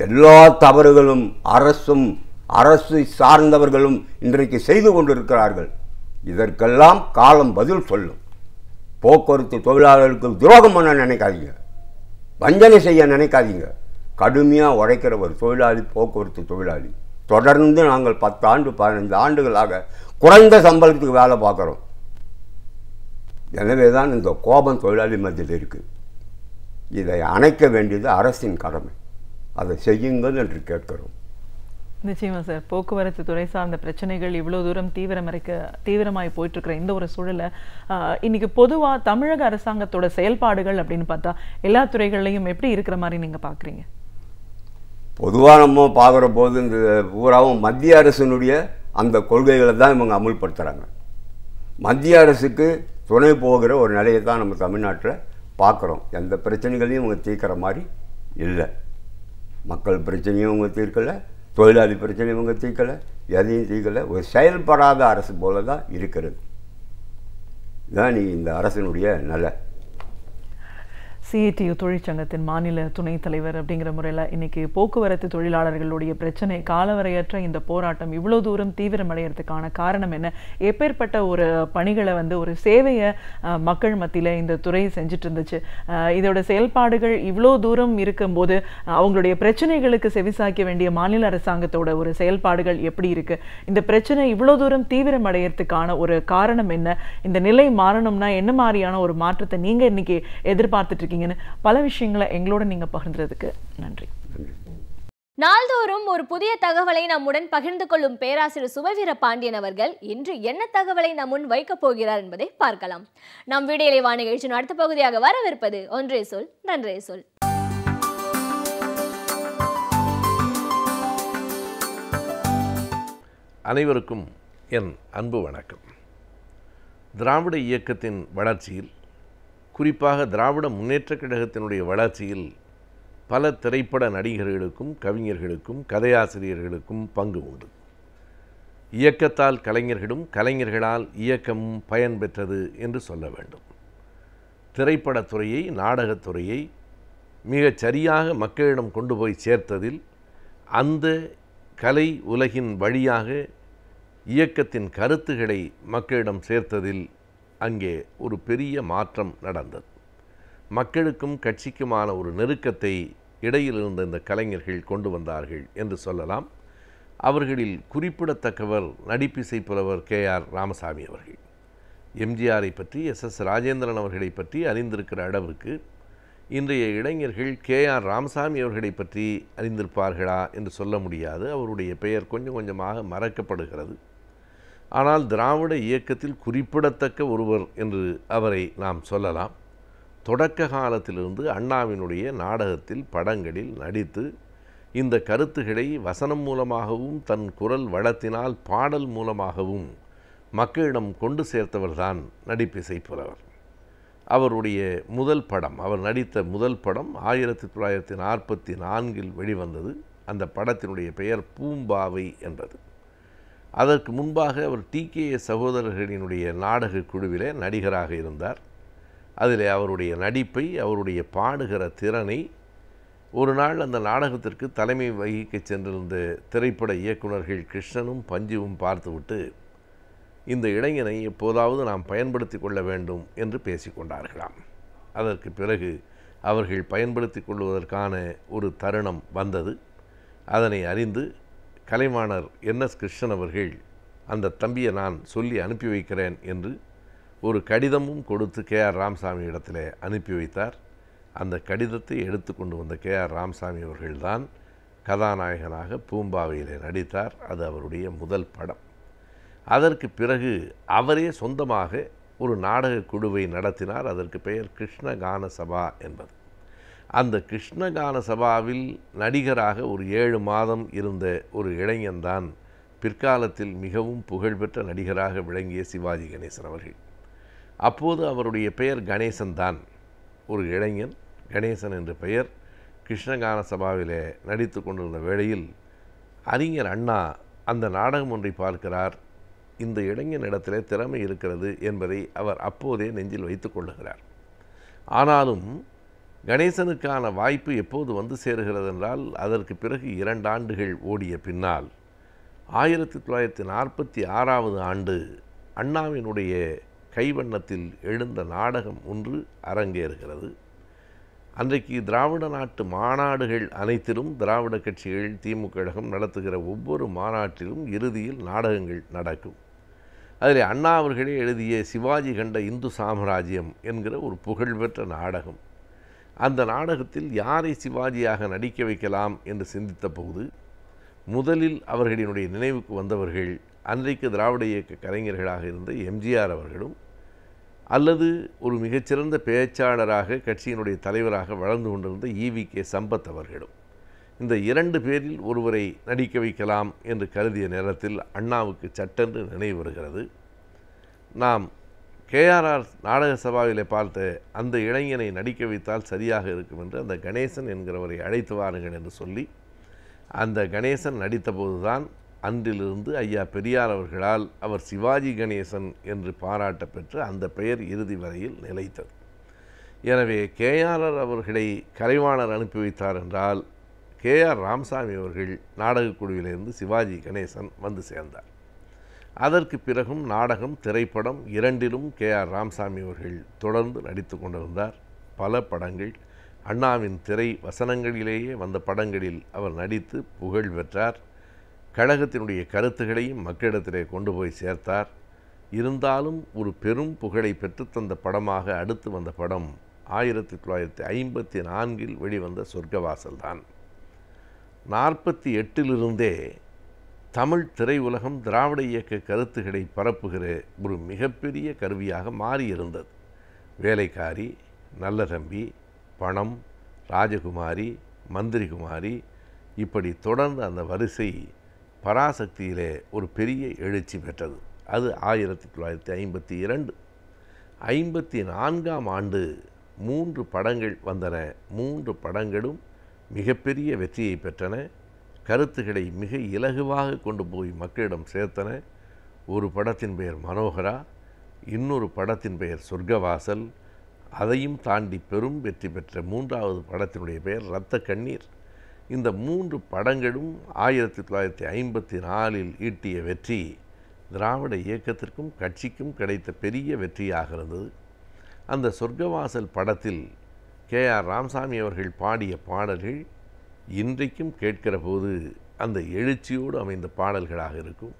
எல்லா தவறுகளும் அரசு சார்ந்தவர்களும் இன்றைக்கு செய்து கொண்டிருக்கிறார்கள். இதற்கெல்லாம் காலம் பதில் சொல்லும். போக்குவரத்து தொழிலாளர்களுக்கு துரோகம் பண்ண நினைக்காதீங்க, வஞ்சனை செய்ய நினைக்காதீங்க. கடுமையாக உழைக்கிற ஒரு தொழிலாளி போக்குவரத்து தொழிலாளி. தொடர்ந்து நாங்கள் 10 ஆண்டு 15 ஆண்டுகளாக குறைந்த சம்பளத்துக்கு வேலை பார்க்குறோம். எனவே தான் இந்த கோபம் தொழிலாளி மத்தியில் இருக்குது. இதை அணைக்க வேண்டியது அரசின் கடமை. அதை செய்யுங்கள் என்று கேட்கிறோம்.
நிச்சயமா சார். போக்குவரத்து துறை சார்ந்த பிரச்சனைகள் இவ்வளோ தூரம் தீவிரமாய் போயிட்டு இருக்கிற இந்த ஒரு சூழலை இன்னைக்கு பொதுவாக தமிழக அரசாங்கத்தோட செயல்பாடுகள் அப்படின்னு பார்த்தா எல்லா துறைகள்லையும் எப்படி இருக்கிற மாதிரி நீங்கள் பார்க்குறீங்க?
பொதுவாக நம்ம பார்க்குற போது இந்த பூராவும் மத்திய அரசினுடைய அந்த கொள்கைகளை தான் இவங்க அமுல்படுத்துகிறாங்க. மத்திய அரசுக்கு துணை போகிற ஒரு நிலையை தான் நம்ம தமிழ்நாட்டில் பார்க்குறோம். எந்த பிரச்சனைகளையும் இவங்க தீர்க்கிற மாதிரி இல்லை. மக்கள் பிரச்சனையும் இவங்க தீர்க்கலை, தொழிலாளி பிரச்சனை இவங்க தீர்க்கலை, எதையும் தீர்க்கலை. ஒரு செயல்படாத அரசு போல தான் இருக்கிறது. இதுதான் இந்த அரசினுடைய நிலை.
சிஐடியு தொழிற்சங்கத்தின் மாநில துணைத் தலைவர் அப்படிங்கிற முறையில் இன்னைக்கு போக்குவரத்து தொழிலாளர்களுடைய பிரச்சனை, காலவரையற்ற இந்த போராட்டம் இவ்வளோ தூரம் தீவிரமடைகிறதுக்கான காரணம் என்ன? எப்பேற்பட்ட ஒரு பணிகளை ஒரு சேவையை மக்கள் மத்தியில் இந்த துறை செஞ்சுட்டு இருந்துச்சு. இதோட செயல்பாடுகள் இவ்வளோ தூரம் இருக்கும்போது அவங்களுடைய பிரச்சனைகளுக்கு செவிசாய்க்க வேண்டிய மாநில அரசாங்கத்தோட ஒரு செயல்பாடுகள் எப்படி இருக்கு? இந்த பிரச்சனை இவ்வளோ தூரம் தீவிரமடைகிறதுக்கான ஒரு காரணம் என்ன? இந்த நிலை மாறணும்னா என்ன மாதிரியான ஒரு மாற்றத்தை நீங்க இன்னைக்கு எதிர்பார்த்துட்டு இருக்கீங்கன்னு பல விஷயங்களை எங்களோட நீங்க பகிர்ந்ததுக்கு நன்றி.
நாள்தோறும் ஒரு புதிய தகவலை நம்முடன் பகிர்ந்து கொள்ளும் பேராசிரியர் சுபவீர பாண்டியன் அவர்கள் இன்று என்ன தகவலை நம் முன் வைக்கப் போகிறார் என்பதை பார்க்கலாம். நம் விடியலை வாணி நிகழ்ச்சியின் அடுத்த பகுதியாக வரவிருப்பது ஒன்றே சொல் நன்றே சொல்.
அனைவருக்கும் என் அன்பு வணக்கம். திராவிட இயக்கத்தின் வளர்ச்சியில், குறிப்பாக திராவிட முன்னேற்றக் கழகத்தினுடைய வளர்ச்சியில் பல திரைப்பட நடிகர்களுக்கும் கவிஞர்களுக்கும் கதையாசிரியர்களுக்கும் பங்கு உண்டு. இயக்கத்தால் கலைஞர்களும் கலைஞர்களால் இயக்கமும் பயன் பெற்றது என்று சொல்ல வேண்டும். திரைப்படத்துறையை, நாடகத்துறையை மிகச் சரியாக மக்களிடம் கொண்டு போய் சேர்த்ததில், அந்த கலை உலகின் வழியாக இயக்கத்தின் கருத்துக்களை மக்களிடம் சேர்த்ததில் அங்கே ஒரு பெரிய மாற்றம் நடந்தது. மக்களுக்கும் கட்சிக்குமான ஒரு நெருக்கத்தை இடையில் இருந்த இந்த கலைஞர்கள் கொண்டு வந்தார்கள் என்று சொல்லலாம். அவர்களில் குறிப்பிடத்தக்கவர் நடிப்பிசை புலவர் KR ராமசாமி அவர்கள். எம்ஜிஆரை பற்றி, SS ராஜேந்திரன் அவர்களை பற்றி அறிந்திருக்கிற அளவுக்கு இன்றைய இளைஞர்கள் KR ராமசாமி அவர்களை பற்றி அறிந்திருப்பார்களா என்று சொல்ல முடியாது. அவருடைய பெயர் கொஞ்சம் கொஞ்சமாக மறக்கப்படுகிறது. ஆனால் திராவிட இயக்கத்தில் குறிப்பிடத்தக்க ஒருவர் என்று அவரை நாம் சொல்லலாம். தொடக்க காலத்திலிருந்து அண்ணாவினுடைய நாடகத்தில், படங்களில் நடித்து இந்த கருத்துக்களை வசனம் மூலமாகவும் தன் குரல் வளத்தினால் பாடல் மூலமாகவும் மக்களிடம் கொண்டு சேர்த்தவர்தான் நடிப்பிசை புலவர். அவருடைய முதல் படம், அவர் நடித்த முதல் படம் 1944 வெளிவந்தது. அந்த படத்தினுடைய பெயர் பூம்பாவை என்பது. அதற்கு முன்பாக அவர் TKS சகோதரர்களினுடைய நாடக குழுவிலே நடிகராக இருந்தார். அதில் அவருடைய நடிப்பை, அவருடைய பாடுகிற திறனை ஒரு நாள் அந்த நாடகத்திற்கு தலைமை வகிக்க சென்றிருந்த திரைப்பட இயக்குநர்கள் கிருஷ்ணனும் பஞ்சுவும் பார்த்துவிட்டு, இந்த இளைஞனை எப்போதாவது நாம் பயன்படுத்தி கொள்ள வேண்டும் என்று பேசிக்கொண்டார்களாம். அதற்கு பிறகு அவர்கள் பயன்படுத்தி கொள்வதற்கான ஒரு தருணம் வந்தது. அதனை அறிந்து கலைவாணர் NS கிருஷ்ணன் அவர்கள், அந்த தம்பியை நான் சொல்லி அனுப்பி வைக்கிறேன் என்று ஒரு கடிதமும் கொடுத்து KR ராமசாமி இடத்துல அனுப்பி வைத்தார். அந்த கடிதத்தை எடுத்து கொண்டு வந்த KR ராமசாமி அவர்கள்தான் கதாநாயகனாக பூம்பாவையில் நடித்தார். அது அவருடைய முதல் படம். அதற்கு பிறகு அவரே சொந்தமாக ஒரு நாடக குழுவை நடத்தினார். அதற்கு பெயர் கிருஷ்ணகான சபா என்பது. அந்த கிருஷ்ணகான சபாவில் நடிகராக ஒரு 7 மாதம் இருந்த ஒரு இளைஞன்தான் பிற்காலத்தில் மிகவும் புகழ்பெற்ற நடிகராக விளங்கிய சிவாஜி கணேசன் அவர்கள். அப்போது அவருடைய பெயர் கணேசன் தான். ஒரு இளைஞன் கணேசன் என்ற பெயர் கிருஷ்ணகான சபாவிலே நடித்து கொண்டிருந்த வேளையில் அறிஞர் அண்ணா அந்த நாடகம் ஒன்றை பார்க்கிறார். இந்த இளைஞனிடத்திலே திறமை இருக்கிறது என்பதை அவர் அப்போதே நெஞ்சில் வைத்து கொள்ளுகிறார். ஆனாலும் கணேசனுக்கான வாய்ப்பு எப்போது வந்து சேருகிறது என்றால், அதற்கு பிறகு 2 ஆண்டுகள் ஓடிய பின்னால் 1946 ஆண்டு அண்ணாவினுடைய கைவண்ணத்தில் எழுந்த நாடகம் ஒன்று அரங்கேறுகிறது. அன்றைக்கு திராவிட நாட்டு மாநாடுகள் அனைத்திலும் திராவிட கட்சிகள், திமுக கழகம் நடத்துகிற ஒவ்வொரு மாநாட்டிலும் இறுதியில் நாடகங்கள் நடக்கும். அதில் அண்ணா அவர்களே எழுதிய சிவாஜி கண்ட இந்து சாம்ராஜ்யம் என்கிற ஒரு புகழ்பெற்ற நாடகம். அந்த நாடகத்தில் யாரை சிவாஜியாக நடிக்க வைக்கலாம் என்று சிந்தித்த போது முதலில் அவர்களினுடைய நினைவுக்கு வந்தவர்கள் அன்றைக்கு திராவிட இயக்க கலைஞர்களாக இருந்த எம்ஜிஆர் அவர்களும், அல்லது ஒரு மிகச்சிறந்த பேச்சாளராக கட்சியினுடைய தலைவராக வளர்ந்து கொண்டிருந்த EVK சம்பத் அவர்களும். இந்த 2 பேரில் ஒருவரை நடிக்க வைக்கலாம் என்று கருதிய நேரத்தில் அண்ணாவுக்கு சட்டென்று நினைவு வருகிறது. நாம் KRR நாடக சபாவிலே பார்த்த அந்த இளைஞனை நடிக்க வைத்தால் சரியாக இருக்கும் என்று அந்த கணேசன் என்கிறவரை அழைத்து வாருங்கள் என்று சொல்லி அந்த கணேசன் நடித்தபோதுதான் அன்றிலிருந்து ஐயா பெரியார் அவர்களால் அவர் சிவாஜி கணேசன் என்று பாராட்ட பெற்று அந்த பெயர் இறுதி வரையில் நிலைத்தது. எனவே கேஆர்ஆர் அவர்களை கலைவாணர் அனுப்பி வைத்தார் என்றால் கேஆர் ராமசாமி அவர்கள் நாடகக் குழுவிலிருந்து சிவாஜி கணேசன் வந்து சேர்ந்தார். அதற்கு பிறகும் நாடகம், திரைப்படம் இரண்டிலும் கேஆர் ராமசாமி அவர்கள் தொடர்ந்து நடித்து கொண்டிருந்தார். பல படங்கள், அண்ணாவின் திரை வசனங்களிலேயே வந்த படங்களில் அவர் நடித்து புகழ் பெற்றார். கழகத்தினுடைய கருத்துகளையும் மக்களிடத்திலே கொண்டு போய் சேர்த்தார். இருந்தாலும் ஒரு பெரும் புகழை பெற்றுத்தந்த படமாக அடுத்து வந்த படம் 1954 வெளிவந்த சொர்க்கவாசல் தான். 48 தமிழ் திரையுலகம் திராவிட இயக்க கருத்துக்களை பரப்புகிற ஒரு மிகப்பெரிய கருவியாக மாறியிருந்தது. வேலைக்காரி, நல்ல தம்பி, பணம், ராஜகுமாரி, மந்திரிகுமாரி, இப்படி தொடர்ந்து அந்த வரிசை பராசக்தியிலே ஒரு பெரிய எழுச்சி பெற்றது. அது 1952. 54ஆம் ஆண்டு 3 படங்கள் வந்தன. 3 படங்களும் மிகப்பெரிய வெற்றியை பெற்றன. கருத்துக்களை மிக இலகுவாக கொண்டு போய் மக்களிடம் சேர்த்தன. ஒரு படத்தின் பெயர் மனோகரா, இன்னொரு படத்தின் பெயர் சொர்க்கவாசல். அதையும் தாண்டி பெரும் வெற்றி பெற்ற 3வது படத்தினுடைய பெயர் இரத்த கண்ணீர். இந்த 3 படங்களும் 1954 ஈட்டிய வெற்றி திராவிட இயக்கத்திற்கும் கட்சிக்கும் கிடைத்த பெரிய வெற்றியாக இருந்தது. அந்த சொர்க்கவாசல் படத்தில் கேஆர் ராமசாமி அவர்கள் பாடிய பாடல்கள் இன்றைக்கும் கேட்கிற போது அந்த எழுச்சியோடு அமைந்த பாடல்களாக இருக்கும்.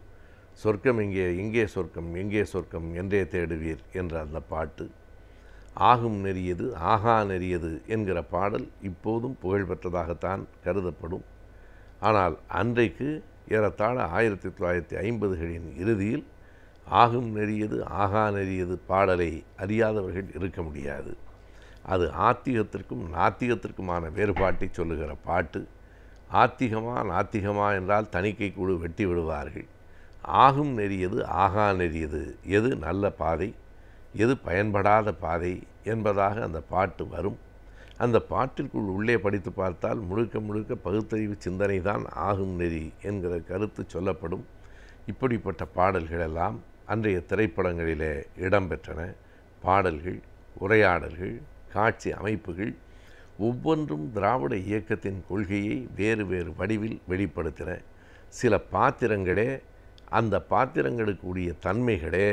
சொர்க்கம் எங்கே, எங்கே சொர்க்கம், எங்கே சொர்க்கம் என்றே தேடுவீர் என்ற அந்த பாட்டு, ஆகும் நெறியது ஆகா நெறியது என்கிற பாடல் இப்போதும் புகழ்பெற்றதாகத்தான் கருதப்படும். ஆனால் அன்றைக்கு ஏறத்தாழ 1950களின் இறுதியில் ஆகும் நெறியது ஆகா நெறியது பாடலை அறியாதவர்கள் இருக்க முடியாது. அது ஆத்திகத்திற்கும் நாத்திகத்திற்குமான வேறுபாட்டை சொல்லுகிற பாட்டு. ஆத்திகமா நாத்திகமா என்றால் தணிக்கை குழு வெட்டி விடுவார்கள். ஆகும் நெறியது ஆகா நெறியது, எது நல்ல பாதை, எது பயன்படாத பாதை என்பதாக அந்த பாட்டு வரும். அந்த பாட்டிற்குள் உள்ளே படித்து பார்த்தால் முழுக்க முழுக்க பகுத்தறிவு சிந்தனை தான் ஆகும் நெறி என்கிற கருத்து சொல்லப்படும். இப்படிப்பட்ட பாடல்களெல்லாம் அன்றைய திரைப்படங்களிலே இடம்பெற்றன. பாடல்கள், உரையாடல்கள், காட்சி அமைப்புகள் ஒவ்வொன்றும் திராவிட இயக்கத்தின் கொள்கையை வேறு வேறு வடிவில் வெளிப்படுத்தின. சில பாத்திரங்களே, அந்த பாத்திரங்களுக்கு உரிய தன்மைகளே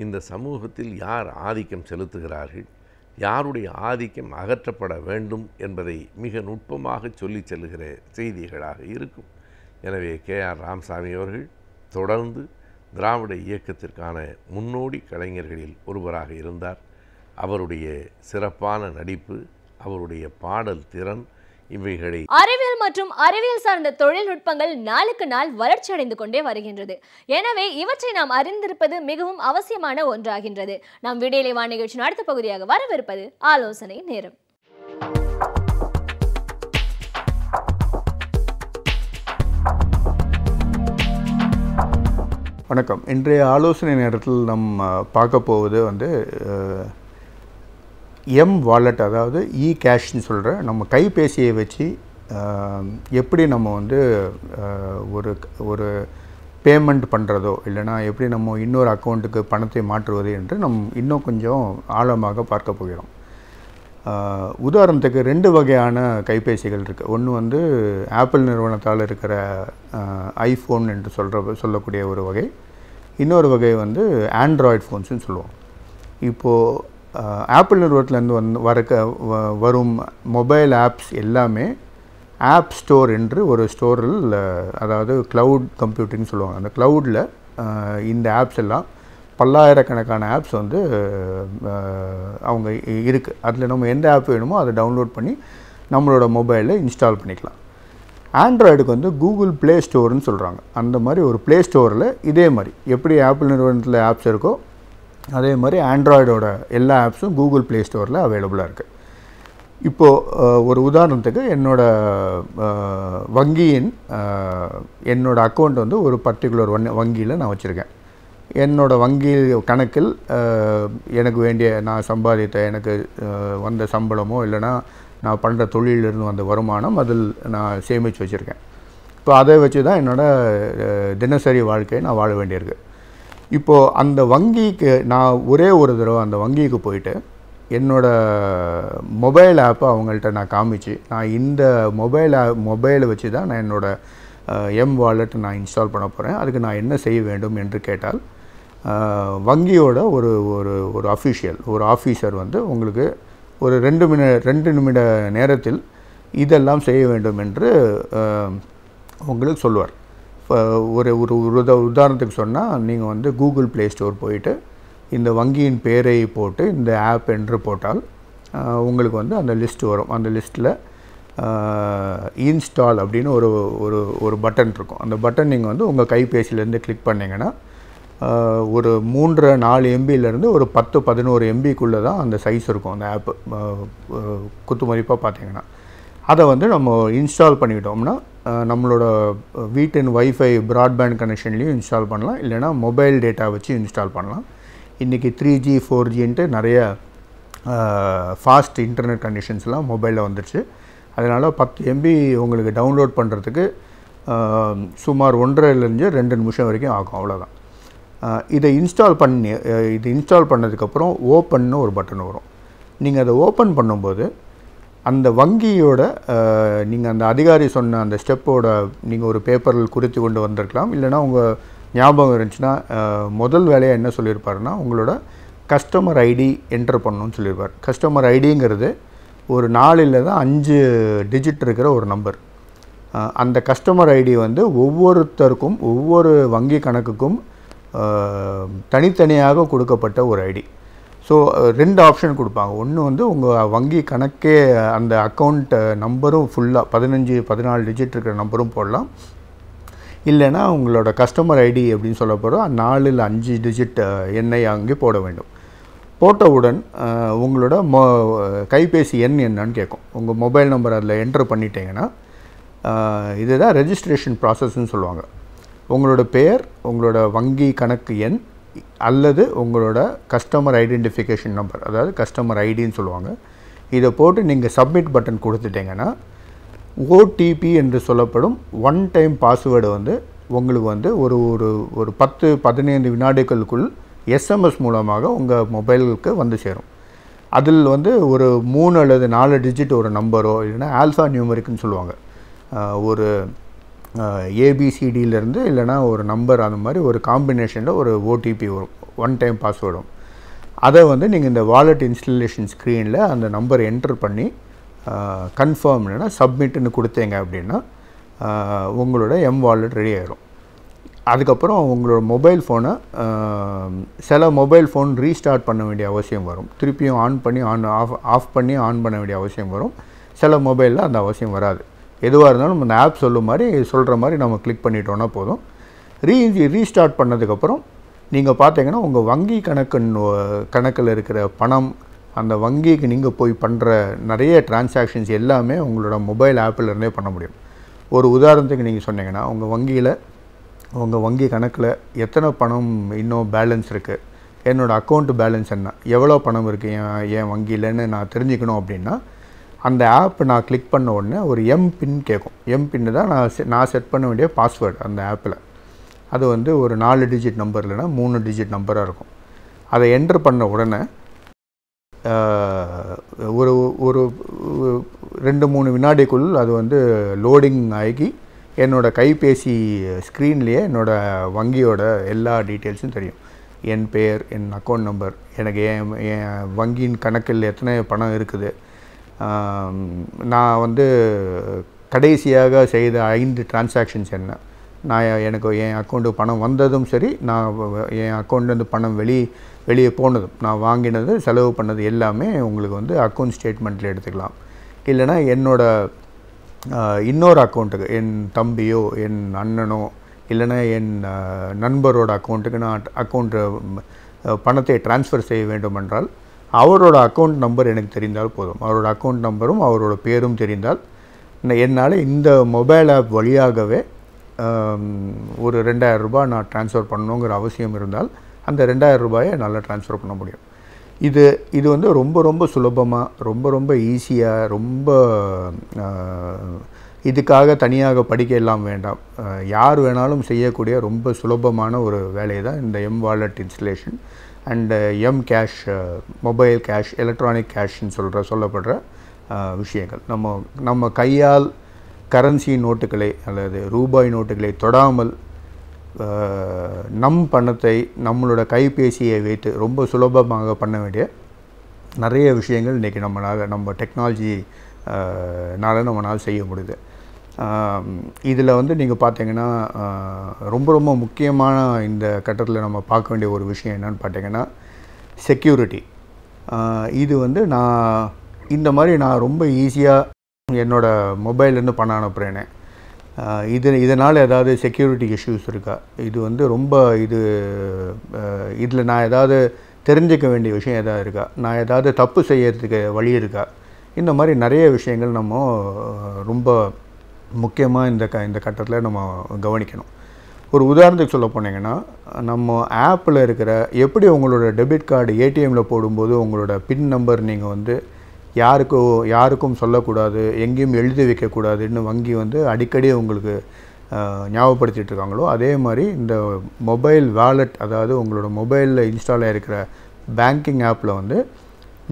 இந்த சமூகத்தில் யார் ஆதிக்கம் செலுத்துகிறார்கள், யாருடைய ஆதிக்கம் அகற்றப்பட வேண்டும் என்பதை மிக நுட்பமாக சொல்லி செல்லுகிற செய்திகளாக இருக்கும். எனவே கேஆர் ராமசாமி அவர்கள் தொடர்ந்து திராவிட இயக்கத்திற்கான முன்னோடி கலைஞர்களில் ஒருவராக இருந்தார். அவருடைய சிறப்பான நடிப்பு, அவருடைய பாடல் திறன், இவைகளை
அறிவியல் மற்றும் அறிவியல் சார்ந்த தொழில்நுட்பங்கள் நாளுக்கு நாள் வளர்ச்சி அடைந்து கொண்டே வருகின்றது. எனவே இவற்றை நாம் அறிந்திருப்பது மிகவும் அவசியமான ஒன்றாகின்றது. நாம் விடியலை வா நிகழ்ச்சியின் அடுத்த பகுதியாக வரவிருப்பது ஆலோசனை நேரம்.
வணக்கம். இன்றைய ஆலோசனை நேரத்தில் நம்ம பார்க்க போவது எம் வாலெட், அதாவது இ கேஷ்னு சொல்கிற நம்ம கைபேசியை வச்சு எப்படி நம்ம ஒரு பேமெண்ட் பண்ணுறதோ இல்லைனா எப்படி நம்ம இன்னொரு அக்கௌண்ட்டுக்கு பணத்தை மாற்றுவது என்று இன்னும் கொஞ்சம் ஆழமாக பார்க்க போகிறோம். உதாரணத்துக்கு 2 வகையான கைபேசிகள் இருக்குது. ஒன்று ஆப்பிள் நிறுவனத்தால் இருக்கிற ஐஃபோன் என்று சொல்லக்கூடிய ஒரு வகை. இன்னொரு வகை ஆண்ட்ராய்டு ஃபோன்ஸுன்னு சொல்லுவோம். இப்போது ஆப்பிள் நிறுவனத்துலேருந்து வரும் மொபைல் ஆப்ஸ் எல்லாமே ஆப் ஸ்டோர் என்று ஒரு ஸ்டோரில், அதாவது க்ளவுட் கம்ப்யூட்டிங்னு சொல்லுவாங்க. அந்த க்ளவுடில் இந்த ஆப்ஸ் எல்லாம் பல்லாயிரக்கணக்கான ஆப்ஸ் அவங்க இருக்குது. அதில் நம்ம எந்த ஆப் வேணுமோ அதை டவுன்லோட் பண்ணி நம்மளோட மொபைலில் இன்ஸ்டால் பண்ணிக்கலாம். ஆண்ட்ராய்டுக்கு கூகுள் ப்ளே ஸ்டோர்னு சொல்கிறாங்க. அந்த மாதிரி ஒரு ப்ளே ஸ்டோரில் இதே மாதிரி எப்படி ஆப்பிள் நிறுவனத்தில் ஆப்ஸ் இருக்கோ அதே மாதிரி ஆண்ட்ராய்டோட எல்லா ஆப்ஸும் கூகுள் ப்ளே ஸ்டோரில் அவைலபிளாக இருக்குது. இப்போது ஒரு உதாரணத்துக்கு என்னோட அக்கௌண்ட் ஒரு பர்டிகுலர் வங்கியில் நான் வச்சுருக்கேன். என்னோடய வங்கி கணக்கில் எனக்கு வேண்டிய, நான் சம்பாதித்த, எனக்கு வந்த சம்பளமோ இல்லைனா நான் பண்ணுற தொழிலிருந்து வந்த வருமானம் அதில் நான் சேமித்து வச்சுருக்கேன். இப்போ அதை வச்சு தான் என்னோடய தினசரி வாழ்க்கையை நான் வாழ வேண்டியிருக்கு. இப்போது அந்த வங்கிக்கு நான் ஒரே ஒரு தடவை அந்த வங்கிக்கு போயிட்டு என்னோட மொபைல் ஆப்பை அவங்கள்ட்ட நான் காமிச்சு, நான் இந்த மொபைலை வச்சு தான் நான் என்னோட எம் வாலெட் நான் இன்ஸ்டால் பண்ண போகிறேன், அதுக்கு நான் என்ன செய்ய வேண்டும் என்று கேட்டால், வங்கியோட ஒரு ஒரு ஒரு அஃபிஷியல், ஒரு ஆஃபீஸர் வந்து உங்களுக்கு ஒரு 2 நிமிட நேரத்தில் இதெல்லாம் செய்ய வேண்டும் என்று உங்களுக்கு சொல்லுவார். ஒரு ஒரு உதாரணத்துக்கு சொன்னால், நீங்கள் வந்து கூகுள் ப்ளே ஸ்டோர் போயிட்டு இந்த வங்கியின் பேரை போட்டு இந்த ஆப் என்று போட்டால் உங்களுக்கு வந்து அந்த லிஸ்ட் வரும். அந்த லிஸ்ட்டில் இன்ஸ்டால் அப்படின்னு ஒரு ஒரு ஒரு பட்டன் இருக்கும். அந்த பட்டன் நீங்கள் வந்து உங்கள் கைபேசியிலேருந்து கிளிக் பண்ணிங்கன்னா ஒரு 3-4 எம்பியிலேருந்து ஒரு 10-11 எம்பிக்குள்ளே தான் அந்த சைஸ் இருக்கும் அந்த ஆப்பு. குத்துமதிப்பாக பார்த்தீங்கன்னா அதை வந்து நம்ம இன்ஸ்டால் பண்ணிக்கிட்டோம்னா நம்மளோட வீட்டின் வைஃபை ப்ராட்பேண்ட் கனெக்ஷன்லேயும் இன்ஸ்டால் பண்ணலாம், இல்லைனா மொபைல் டேட்டா வச்சு இன்ஸ்டால் பண்ணலாம். இன்றைக்கி 3G 4Gன்ட்டு நிறைய ஃபாஸ்ட் இன்டர்நெட் கண்டிஷன்ஸ்லாம் மொபைலில் வந்துடுச்சு. அதனால் 10 MB உங்களுக்கு டவுன்லோட் பண்ணுறதுக்கு சுமார் 1.5 to 2 நிமிஷம் வரைக்கும் ஆகும், அவ்வளோதான். இதை இன்ஸ்டால் பண்ணதுக்கப்புறம் ஓப்பன்னு ஒரு பட்டன் வரும். நீங்கள் அதை ஓப்பன் பண்ணும்போது அந்த வங்கியோட நீங்கள் அந்த அதிகாரி சொன்ன அந்த ஸ்டெப்போட நீங்கள் ஒரு பேப்பரில் குறித்து கொண்டு வந்திருக்கலாம், இல்லைனா உங்கள் ஞாபகம் இருந்துச்சுன்னா முதல் வேலையாக என்ன சொல்லியிருப்பாருன்னா, உங்களோட கஸ்டமர் ஐடி என்டர் பண்ணணும்னு சொல்லியிருப்பார். கஸ்டமர் ஐடிங்கிறது ஒரு 4 இல்ல 5 டிஜிட் இருக்கிற ஒரு நம்பர். அந்த கஸ்டமர் ஐடி வந்து ஒவ்வொருத்தருக்கும் ஒவ்வொரு வங்கி கணக்குக்கும் தனித்தனியாக கொடுக்கப்பட்ட ஒரு ஐடி. ஸோ 2 ஆப்ஷன் கொடுப்பாங்க. ஒன்று வந்து உங்கள் வங்கி கணக்கே அந்த அக்கௌண்ட் நம்பரும் ஃபுல்லாக 15-14 டிஜிட் இருக்கிற நம்பரும் போடலாம், இல்லைனா உங்களோட கஸ்டமர் ஐடி அப்படின்னு சொல்லப்போகிறோம் 4 இல்ல 5 டிஜிட் எண்ணை அங்கே போட வேண்டும். போட்டவுடன் உங்களோட கைபேசி எண் என்னன்னு கேட்கும். உங்கள் மொபைல் நம்பர் அதில் என்ட்ரு பண்ணிட்டீங்கன்னா இதுதான் ரெஜிஸ்ட்ரேஷன் ப்ராசஸ்ன்னு சொல்லுவாங்க. உங்களோட பெயர், உங்களோட வங்கி கணக்கு எண் அல்லது உங்களோட கஸ்டமர் ஐடென்டிஃபிகேஷன் நம்பர், அதாவது கஸ்டமர் ஐடின்னு சொல்லுவாங்க. இதை போட்டு நீங்கள் சப்மிட் பட்டன் கொடுத்துட்டிங்கன்னா ஓடிபி என்று சொல்லப்படும் ஒன் டைம் பாஸ்வேர்டு வந்து உங்களுக்கு வந்து ஒரு ஒரு ஒரு 10-15 வினாடிகளுக்குள் எஸ்எம்எஸ் மூலமாக உங்கள் மொபைலுக்கு வந்து சேரும். அதில் வந்து ஒரு 3 அல்லது 4 டிஜிட் ஒரு நம்பரோ இல்லைன்னா ஆல்ஃபா நியூமரிக்னு சொல்லுவாங்க, ஒரு ஏபிசிடியிலேருந்து இல்லைனா ஒரு நம்பர், அந்த மாதிரி ஒரு காம்பினேஷனில் ஒரு ஓடிபி வரும், ஒன் டைம் பாஸ்வேர்டும். அதை வந்து நீங்கள் இந்த வாலெட் இன்ஸ்டலேஷன் ஸ்க்ரீனில் அந்த நம்பர் என்டர் பண்ணி கன்ஃபார்ம் இல்லைன்னா சப்மிட்னு கொடுத்தீங்க அப்படின்னா உங்களோட எம் வாலெட் ரெடி ஆகிடும். அதுக்கப்புறம் உங்களோட மொபைல் ஃபோனை சில மொபைல் ஃபோன் ரீஸ்டார்ட் பண்ண வேண்டிய அவசியம் வரும், திருப்பியும் ஆஃப் பண்ணி ஆன் பண்ண வேண்டிய அவசியம் வரும். சில மொபைலில் அந்த அவசியம் வராது. எதுவாக இருந்தாலும் நம்ம அந்த ஆப் சொல்கிற மாதிரி நம்ம கிளிக் பண்ணிட்டோன்னா போதும். ரீஸ்டார்ட் பண்ணதுக்கப்புறம் நீங்கள் பார்த்தீங்கன்னா உங்கள் வங்கி கணக்கில் இருக்கிற பணம், அந்த வங்கிக்கு நீங்கள் போய் பண்ணுற நிறைய டிரான்சாக்ஷன்ஸ் எல்லாமே உங்களோட மொபைல் ஆப்பிலிருந்தே பண்ண முடியும். ஒரு உதாரணத்துக்கு நீங்கள் சொன்னீங்கன்னா உங்கள் வங்கி கணக்கில் எத்தனை பணம் இன்னும் பேலன்ஸ் இருக்குது, என்னோடய அக்கௌண்ட் பேலன்ஸ் என்ன, எவ்வளோ பணம் இருக்குது என் வங்கியிலன்னு நான் தெரிஞ்சுக்கணும் அப்படின்னா அந்த ஆப் நான் கிளிக் பண்ண உடனே ஒரு எம்பின் கேட்கும். எம்பின்னு தான் நான் செட் பண்ண வேண்டிய பாஸ்வேர்டு அந்த ஆப்பில். அது வந்து ஒரு 4 டிஜிட் நம்பர் இல்லைனா 3 டிஜிட் நம்பராக இருக்கும். அதை என்ட்ரு பண்ண உடனே ஒரு ஒரு 2-3 வினாடிக்குள் அது வந்து லோடிங் ஆகி என்னோடய கைபேசி ஸ்க்ரீன்லேயே என்னோடய வங்கியோட எல்லா டீட்டெயில்ஸும் தெரியும். என் பெயர், என் அக்கௌண்ட் நம்பர், எனக்கு என் வங்கியின் கணக்கில் எத்தனை பணம் இருக்குது, நான் வந்து கடைசியாக செய்த 5 டிரான்சாக்ஷன்ஸ் என்ன, எனக்கு என் அக்கௌண்ட்டுக்கு பணம் வந்ததும் சரி, நான் என் அக்கௌண்ட்லேருந்து பணம் வெளியே போனதும், நான் வாங்கினது செலவு பண்ணது எல்லாமே உங்களுக்கு வந்து அக்கௌண்ட் ஸ்டேட்மெண்ட்டில் எடுத்துக்கலாம். இல்லைனா என்னோட இன்னொரு அக்கௌண்ட்டுக்கு, என் தம்பியோ என் அண்ணனோ இல்லைனா என் நண்பரோட அக்கௌண்ட்டுக்கு நான் பணத்தை ட்ரான்ஸ்ஃபர் செய்ய வேண்டுமென்றால் அவரோட அக்கௌண்ட் நம்பர் எனக்கு தெரிந்தால் போதும். அவரோட அக்கௌண்ட் நம்பரும் அவரோட பேரும் தெரிந்தால் என்னால் இந்த மொபைல் ஆப் வழியாகவே ஒரு 2000 ரூபாய் நான் ட்ரான்ஸ்ஃபர் பண்ணணுங்கிற அவசியம் இருந்தால் அந்த 2000 ரூபாயை என்னால் ட்ரான்ஸ்ஃபர் பண்ண முடியும். இது வந்து ரொம்ப சுலபமாக, ரொம்ப ஈஸியாக, இதுக்காக தனியாக படிக்க எல்லாம் வேண்டாம், யார் வேணாலும் செய்யக்கூடிய ரொம்ப சுலபமான ஒரு வேலை தான் இந்த M wallet installation. And M cash, mobile cash, electronic கேஷ்ன்னு சொல்லப்படுற விஷயங்கள். நம்ம கையால் கரன்சி நோட்டுகளை அல்லது ரூபாய் நோட்டுகளை தொடாமல் நம் பணத்தை நம்மளோட கைபேசியை வைத்து ரொம்ப சுலபமாக பண்ண வேண்டிய நிறைய விஷயங்கள் இன்றைக்கி நம்ம டெக்னாலஜினால நம்மளால் செய்ய முடியுது. இதில் வந்து நீங்கள் பார்த்தீங்கன்னா ரொம்ப ரொம்ப முக்கியமான இந்த கட்டத்தில் நம்ம பார்க்க வேண்டிய ஒரு விஷயம் என்னன்னு பார்த்தீங்கன்னா செக்யூரிட்டி. இது வந்து நான் ரொம்ப ஈஸியாக என்னோடய மொபைல்லேருந்து பணம் அனுப்புகிறேனே, இதனால் ஏதாவது செக்யூரிட்டி இஷ்யூஸ் இருக்கா, இது வந்து ரொம்ப இதில் நான் ஏதாவது தெரிஞ்சிக்க வேண்டிய விஷயம் எதாவது இருக்கா, நான் ஏதாவது தப்பு செய்யறதுக்கு வழி இருக்கா, இந்த மாதிரி நிறைய விஷயங்கள் நம்ம ரொம்ப முக்கியமாக இந்த கட்டத்தில் நம்ம கவனிக்கணும். ஒரு உதாரணத்துக்கு சொல்ல போனீங்கன்னா, நம்ம ஆப்பில் இருக்கிற எப்படி உங்களோட டெபிட் கார்டு ஏடிஎம்மில் போடும்போது உங்களோட பின் நம்பர் நீங்கள் வந்து யாருக்கும் சொல்லக்கூடாது, எங்கேயும் எழுதி வைக்கக்கூடாதுன்னு வங்கி வந்து அடிக்கடி உங்களுக்கு ஞாபகப்படுத்திட்டு இருக்காங்களோ, அதே மாதிரி இந்த மொபைல் வாலெட், அதாவது உங்களோட மொபைலில் இன்ஸ்டால் ஆகிருக்கிற பேங்கிங் ஆப்பில் வந்து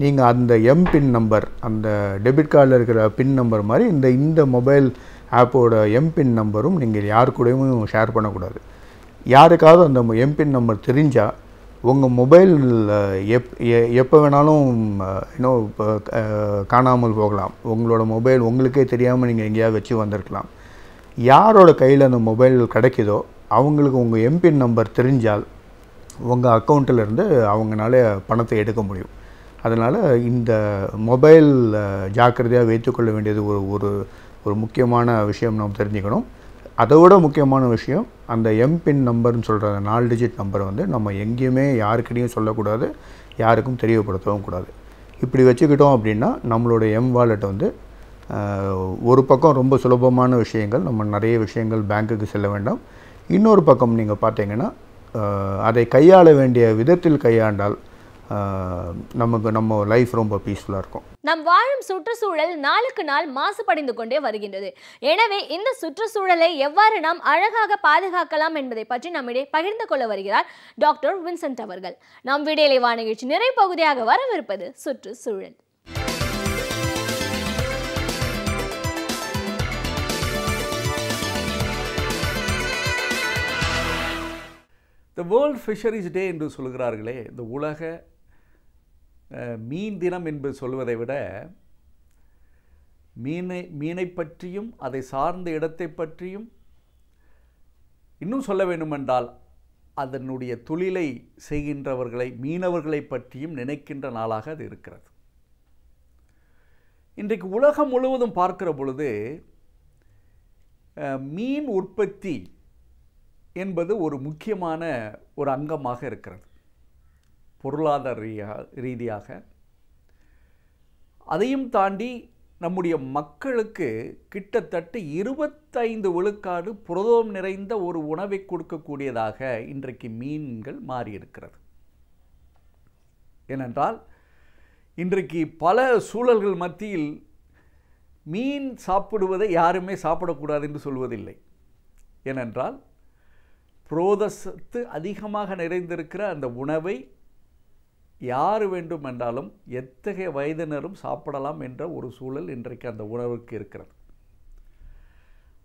நீங்கள் அந்த எம்பின் நம்பர், அந்த டெபிட் கார்டில் இருக்கிற பின் நம்பர் மாதிரி இந்த மொபைல் ஆப்போட எம்பின் நம்பரும் நீங்கள் யார் கூடயும் ஷேர் பண்ணக்கூடாது. யாருக்காவது அந்த எம்பின் நம்பர் தெரிஞ்சால் உங்கள் மொபைல் எப்போ வேணாலும் இன்னும் காணாமல் போகலாம். உங்களோட மொபைல் உங்களுக்கே தெரியாமல் நீங்கள் எங்கேயாவது வச்சு வந்திருக்கலாம். யாரோட கையில் அந்த மொபைல் கிடைக்குதோ அவங்களுக்கு உங்கள் எம்பின் நம்பர் தெரிஞ்சால் உங்கள் அக்கௌண்ட்டிலேருந்து அவங்களால பணத்தை எடுக்க முடியும். அதனால் இந்த மொபைல் ஜாக்கிரதையாக வைத்துக்கொள்ள வேண்டியது ஒரு முக்கியமான விஷயம் நாம் தெரிஞ்சுக்கணும். அதை விட முக்கியமான விஷயம், அந்த எம்பின் நம்பர்னு சொல்கிற 4 டிஜிட் நம்பரை வந்து நம்ம எங்கேயுமே யாருக்கிட்டையும் சொல்லக்கூடாது, யாருக்கும் தெரியப்படுத்தவும் கூடாது. இப்படி வச்சுக்கிட்டோம் அப்படின்னா நம்மளோட வாலெட் வந்து ஒரு பக்கம் ரொம்ப சுலபமான விஷயங்கள், நம்ம நிறைய விஷயங்கள் பேங்க்குக்கு செல்ல வேண்டாம். இன்னொரு பக்கம் நீங்கள் பார்த்தீங்கன்னா அதை கையாள வேண்டிய விதத்தில் கையாண்டால் நம்ம லைஃப் ரொம்ப பீஸ்ஃபுல்லாக இருக்கும்.
நம் வாழும் சுற்றுச்சூழல் நாளுக்கு நாள் மாசுபடைந்து கொண்டே வருகின்றது. எனவே இந்த சுற்றுச்சூழலை எவ்வாறு நாம் அழகாக பாதுகாக்கலாம் என்பதை பற்றி நம்மிடையே பகிர்ந்து கொள்ள வருகிறார் டாக்டர் வின்சென்ட் அவர்கள். நம் விடியலை வா நிகழ்ச்சி நிறைவு பகுதியாக வரவிருப்பது சுற்றுச்சூழல்.
த வேர்ல்ட் ஃபிஷரிஸ் டே என்று சொல்கிறார்களே, இந்த உலக மீன் தினம் என்று சொல்வதை விட மீனை பற்றியும் அதை சார்ந்த இடத்தை பற்றியும், இன்னும் சொல்ல வேண்டுமென்றால் அதனுடைய தொழிலை செய்கின்றவர்களை, மீனவர்களை பற்றியும் நினைக்கின்ற நாளாக அது இருக்கிறது. இன்றைக்கு உலகம் முழுவதும் பார்க்கிற பொழுது மீன் உற்பத்தி என்பது ஒரு முக்கியமான ஒரு அங்கமாக இருக்கிறது. பொருளாதார ரீதியாக அதையும் தாண்டி நம்முடைய மக்களுக்கு கிட்டத்தட்ட 25 விழுக்காடு புரதம் நிறைந்த ஒரு உணவை கொடுக்கக்கூடியதாக இன்றைக்கு மீன்கள் மாறியிருக்கிறது. ஏனென்றால் இன்றைக்கு பல சூழல்கள் மத்தியில் மீன் சாப்பிடுவதை யாருமே சாப்பிடக்கூடாது என்று சொல்வதில்லை. ஏனென்றால் புரோதசத்து அதிகமாக நிறைந்திருக்கிற அந்த உணவை யார் வேண்டும் என்றாலும் எத்தகைய வயதினரும் சாப்பிடலாம் என்ற ஒரு சூழல் இன்றைக்கு அந்த உணவுக்கு இருக்கிறது.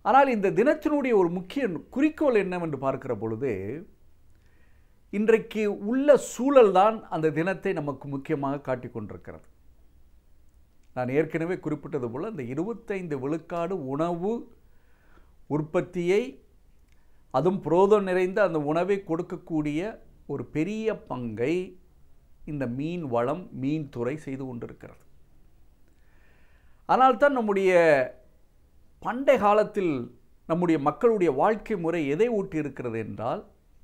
ஆனால் இந்த தினத்தினுடைய ஒரு முக்கிய குறிக்கோள் என்னவென்று பார்க்கிற பொழுது, இன்றைக்கு உள்ள சூழல்தான் அந்த தினத்தை நமக்கு முக்கியமாக காட்டிக் கொண்டிருக்கிறது. நான் ஏற்கனவே குறிப்பிட்டது போல் அந்த 25 விழுக்காடு உணவு உற்பத்தியை, அதுவும் புரோதம் நிறைந்த அந்த உணவை கொடுக்கக்கூடிய ஒரு பெரிய பங்கை இந்த மீன் வளம், மீன் துறை செய்து கொண்டிருக்கிறது. ஆனால்தான் நம்முடைய பண்டைய காலத்தில் நம்முடைய மக்களுடைய வாழ்க்கை முறை எதை ஊட்டி இருக்கிறது என்றால்,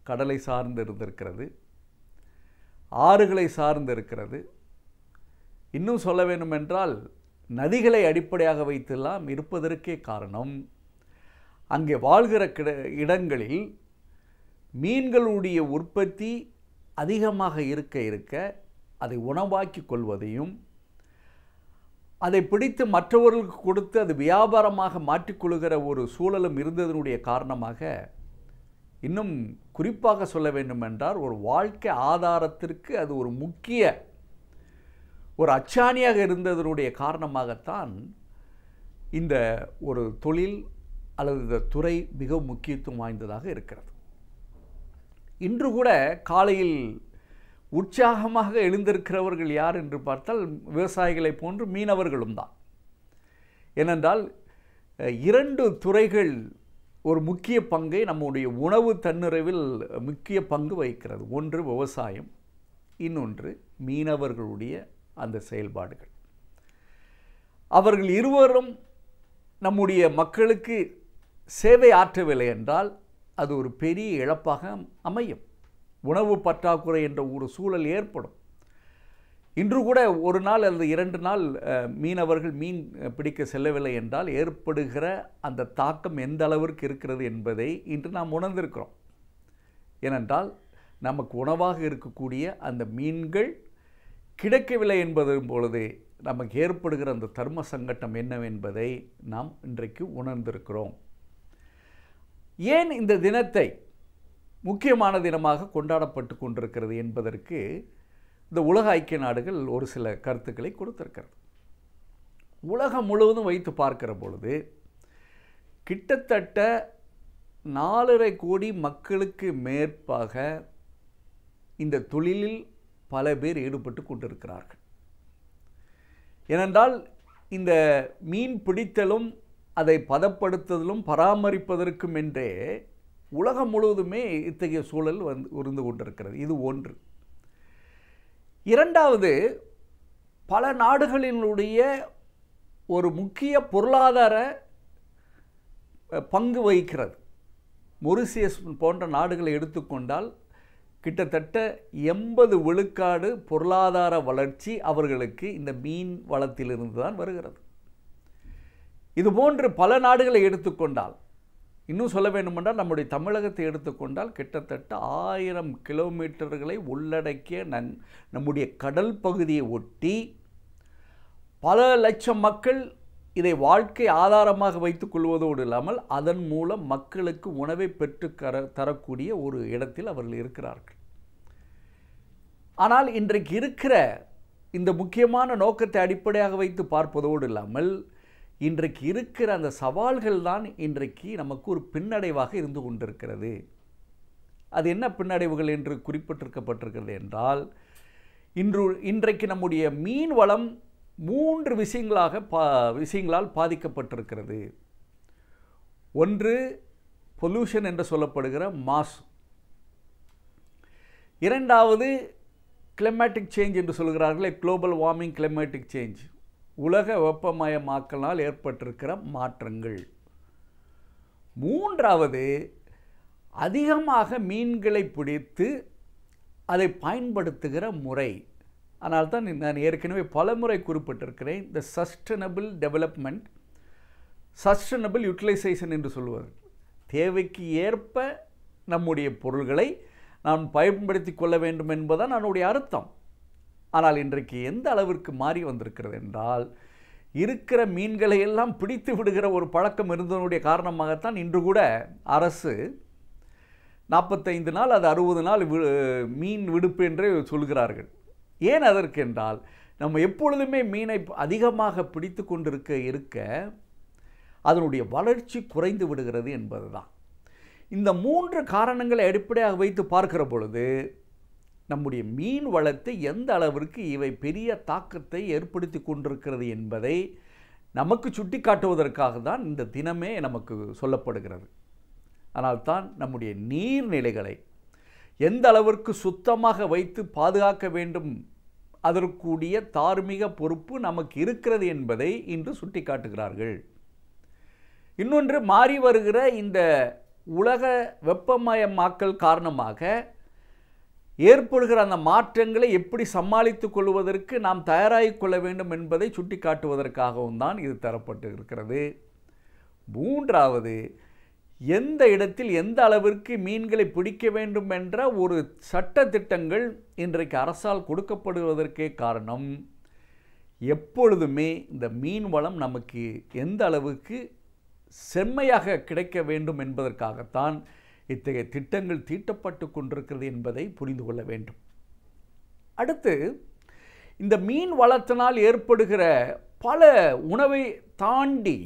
கடலை சார்ந்து இருந்திருக்கிறது, ஆறுகளை சார்ந்து இருக்கிறது. இன்னும் சொல்ல வேண்டுமென்றால் நதிகளை அடிப்படையாக வைத்தெல்லாம் இருப்பதற்கே காரணம், அங்கே வாழ்கிற இடங்களில் மீன்களுடைய உற்பத்தி அதிகமாக இருக்க அதை உணவாக்கி கொள்வதையும், அதை பிடித்து மற்றவர்களுக்கு கொடுத்து அது வியாபாரமாக மாற்றிக்கொள்கிற ஒரு சூழலும் இருந்ததனுடைய காரணமாக இன்னும் குறிப்பாக சொல்ல வேண்டுமென்றால் ஒரு வாழ்க்கை ஆதாரத்திற்கு அது ஒரு முக்கிய ஒரு அச்சாணியாக இருந்ததனுடைய காரணமாகத்தான் இந்த ஒரு தொழில் அல்லது இந்த துறை மிக முக்கியத்துவம் வாய்ந்ததாக இருக்கிறது. இன்று கூட காலையில் உற்சாகமாக எழுந்திருக்கிறவர்கள் யார் என்று பார்த்தால் விவசாயிகளை போன்று மீனவர்களும் தான். ஏனென்றால் 2 துறைகள் ஒரு முக்கிய பங்கை நம்முடைய உணவு தன்னிறைவில் முக்கிய பங்கு வகிக்கிறது. ஒன்று விவசாயம், இன்னொன்று மீனவர்களுடைய அந்த செயல்பாடுகள். அவர்கள் இருவரும் நம்முடைய மக்களுக்கு சேவை ஆற்றவில்லை என்றால் அது ஒரு பெரிய இழப்பாக அமையும். உணவு பற்றாக்குறை என்ற ஒரு சூழல் ஏற்படும். இன்று கூட ஒரு நாள் அல்லது 2 நாள் மீனவர்கள் மீன் பிடிக்க செல்லவில்லை என்றால் ஏற்படுகிற அந்த தாக்கம் எந்த அளவிற்கு இருக்கிறது என்பதை இன்று நாம் உணர்ந்திருக்கிறோம். ஏனென்றால் நமக்கு உணவாக இருக்கக்கூடிய அந்த மீன்கள் கிடைக்கவில்லை என்பது பொழுது நமக்கு ஏற்படுகிற அந்த தர்ம சங்கடம் என்னவென்பதை நாம் இன்றைக்கு உணர்ந்திருக்கிறோம். ஏன் இந்த தினத்தை முக்கியமான தினமாக கொண்டாடப்பட்டு கொண்டிருக்கிறது என்பதற்கு இந்த உலக ஐக்கிய நாடுகள் ஒரு சில கருத்துக்களை கொடுத்திருக்கிறது. உலகம் முழுவதும் வைத்து பார்க்கிற பொழுது கிட்டத்தட்ட 4.5 கோடி மக்களுக்கு மேற்பாக இந்த தொழிலில் பல பேர் ஈடுபட்டு கொண்டிருக்கிறார்கள். ஏனென்றால் இந்த மீன் பிடித்தலும் அதை பதப்படுத்துதலும் பராமரிப்பதற்கும் என்றே உலகம் முழுவதுமே இத்தகைய சூழல் இருந்து கொண்டிருக்கிறது. இது ஒன்று. இரண்டாவது, பல நாடுகளினுடைய ஒரு முக்கிய பொருளாதார பங்கு வகிக்கிறது. மொரிசியஸ் போன்ற நாடுகளை எடுத்துக்கொண்டால் கிட்டத்தட்ட 80 விழுக்காடு பொருளாதார வளர்ச்சி அவர்களுக்கு இந்த மீன் வளத்திலிருந்து தான் வருகிறது. இதுபோன்று பல நாடுகளை எடுத்துக்கொண்டால், இன்னும் சொல்ல வேண்டுமென்றால் நம்முடைய தமிழகத்தை எடுத்துக்கொண்டால் கிட்டத்தட்ட 1000 கிலோமீட்டர்களை உள்ளடக்கிய நம்முடைய கடல் பகுதியை ஒட்டி பல லட்சம் மக்கள் இதை வாழ்க்கை ஆதாரமாக வைத்துக் கொள்வதோடு இல்லாமல் அதன் மூலம் மக்களுக்கு உணவை பெற்று தரக்கூடிய ஒரு இடத்தில் அவர்கள் இருக்கிறார்கள். ஆனால் இன்றைக்கு இருக்கிற இந்த முக்கியமான நோக்கத்தை அடிப்படையாக வைத்து பார்ப்பதோடு இல்லாமல் இன்றைக்கு இருக்கிற அந்த சவால்கள் தான் இன்றைக்கு நமக்கு ஒரு பின்னடைவாக இருந்து கொண்டிருக்கிறது. அது என்ன பின்னடைவுகள் என்று குறிப்பிட்டிருக்கப்பட்டிருக்கிறது என்றால், இன்றைக்கு நம்முடைய மீன் வளம் 3 விஷயங்களால் பாதிக்கப்பட்டிருக்கிறது. ஒன்று பொல்யூஷன் என்று சொல்லப்படுகிற மாசு. இரண்டாவது கிளைமேட்டிக் சேஞ்ச் என்று சொல்கிறார்களே, குளோபல் வார்மிங் கிளைமேட்டிக் சேஞ்ச், உலக வெப்பமயமாக்கலால் ஏற்பட்டிருக்கிற மாற்றங்கள். மூன்றாவது, அதிகமாக மீன்களை பிடித்து அதை பயன்படுத்துகிற முறை. ஆனால் தான் நான் ஏற்கனவே பல முறை குறிப்பிட்டிருக்கிறேன், இந்த சஸ்டைனபிள் டெவலப்மெண்ட், சஸ்டைனபிள் யூட்டிலைசேஷன் என்று சொல்வது. தேவைக்கு ஏற்ப நம்முடைய பொருள்களை நாம் பயன்படுத்தி கொள்ள வேண்டும் என்பதுதான் அதனுடைய அர்த்தம். ஆனால் இன்றைக்கு எந்த அளவிற்கு மாறி வந்திருக்கிறது என்றால், இருக்கிற மீன்களை எல்லாம் பிடித்து விடுகிற ஒரு பழக்கம் இருந்ததனுடைய காரணமாகத்தான் இன்று கூட அரசு 45 நாள் அது 60 நாள் மீன் விடுப்பு என்றே சொல்கிறார்கள். ஏன் அதற்கென்றால், நம்ம எப்பொழுதுமே மீனை அதிகமாக பிடித்து கொண்டிருக்க அதனுடைய வளர்ச்சி குறைந்து விடுகிறது என்பது தான். இந்த 3 காரணங்களை அடிப்படையாக வைத்து பார்க்கிற பொழுது நம்முடைய மீன் வளத்தை எந்த அளவிற்கு இவை பெரிய தாக்கத்தை ஏற்படுத்தி கொண்டிருக்கிறது என்பதை நமக்கு சுட்டி காட்டுவதற்காக தான் இந்த தினமே நமக்கு சொல்லப்படுகிறது. ஆனால் தான் நம்முடைய நீர்நிலைகளை எந்த அளவிற்கு சுத்தமாக வைத்து பாதுகாக்க வேண்டும், அதற்குரிய தார்மீக பொறுப்பு நமக்கு இருக்கிறது என்பதை இன்று சுட்டி காட்டுகிறார்கள். இன்னொன்று, மாறி வருகிற இந்த உலக வெப்பமயமாக்கல் காரணமாக ஏற்படுகிற அந்த மாற்றங்களை எப்படி சமாளித்துக் கொள்வதற்கு நாம் தயாராகிக் கொள்ள வேண்டும் என்பதை சுட்டி காட்டுவதற்காகவும் தான் இது தரப்பட்டு இருக்கிறது. மூன்றாவது, எந்த இடத்தில் எந்த அளவிற்கு மீன்களை பிடிக்க வேண்டும் என்ற ஒரு சட்ட திட்டங்கள் இன்றைக்கு அரசால் கொடுக்கப்படுவதற்கே காரணம், எப்பொழுதுமே இந்த மீன் வளம் நமக்கு எந்த அளவுக்கு செம்மையாக கிடைக்க வேண்டும் என்பதற்காகத்தான் இத்தகைய திட்டங்கள் தீட்டப்பட்டு கொண்டிருக்கிறது என்பதை புரிந்து கொள்ள வேண்டும். அடுத்து, இந்த மீன் வளத்தினால் ஏற்படுகிற பல உணவை தாண்டி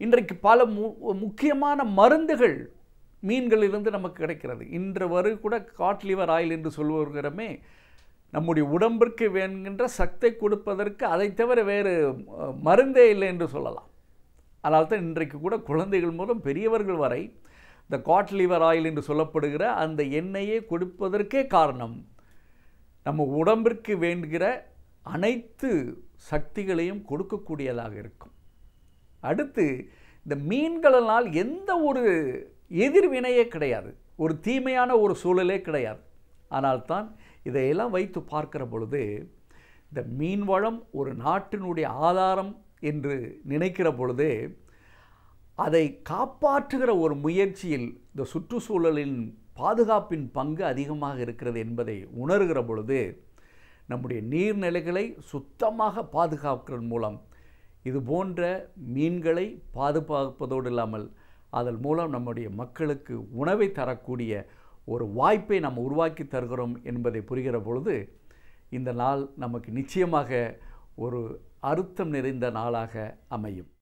இன்றைக்கு பல முக்கியமான மருந்துகள் மீன்களிலிருந்து நமக்கு கிடைக்கிறது. இன்று வரை கூட காட் லிவர் ஆயில் என்று சொல்லுகிறோமே, நம்முடைய உடம்பிற்கு வேணுகின்ற சக்தி கொடுப்பதற்கு அதை தவிர வேறு மருந்தே இல்லை என்று சொல்லலாம். அதனால தான் இன்றைக்கு கூட குழந்தைகள் மூலம் பெரியவர்கள் வரை இந்த காட் லிவர் ஆயில் என்று சொல்லப்படுகிற அந்த எண்ணெயை கொடுப்பதற்கே காரணம் நம்ம உடம்பிற்கு வேண்டுகிற அனைத்து சக்திகளையும் கொடுக்கக்கூடியதாக இருக்கும். அடுத்து, இந்த மீன்களினால் எந்த ஒரு எதிர்வினையே கிடையாது, ஒரு தீமையான ஒரு சூழலே கிடையாது. ஆனால்தான் இதையெல்லாம் வைத்து பார்க்கிற பொழுது இந்த மீன் வளம் ஒரு நாட்டினுடைய ஆதாரம் என்று நினைக்கிற பொழுது அதை காப்பாற்றுகிற ஒரு முயற்சியில் இந்த சுற்றுச்சூழலின் பாதுகாப்பின் பங்கு அதிகமாக இருக்கிறது என்பதை உணர்கிற பொழுது நம்முடைய நீர்நிலைகளை சுத்தமாக பாதுகாக்கிறதன் மூலம் இது போன்ற மீன்களை பாதுகாப்பதோடு இல்லாமல் அதன் மூலம் நம்முடைய மக்களுக்கு உணவை தரக்கூடிய ஒரு வாய்ப்பை நாம் உருவாக்கி தருகிறோம் என்பதை புரிகிற பொழுது இந்த நாள் நமக்கு நிச்சயமாக ஒரு அர்த்தம் நிறைந்த நாளாக அமையும்.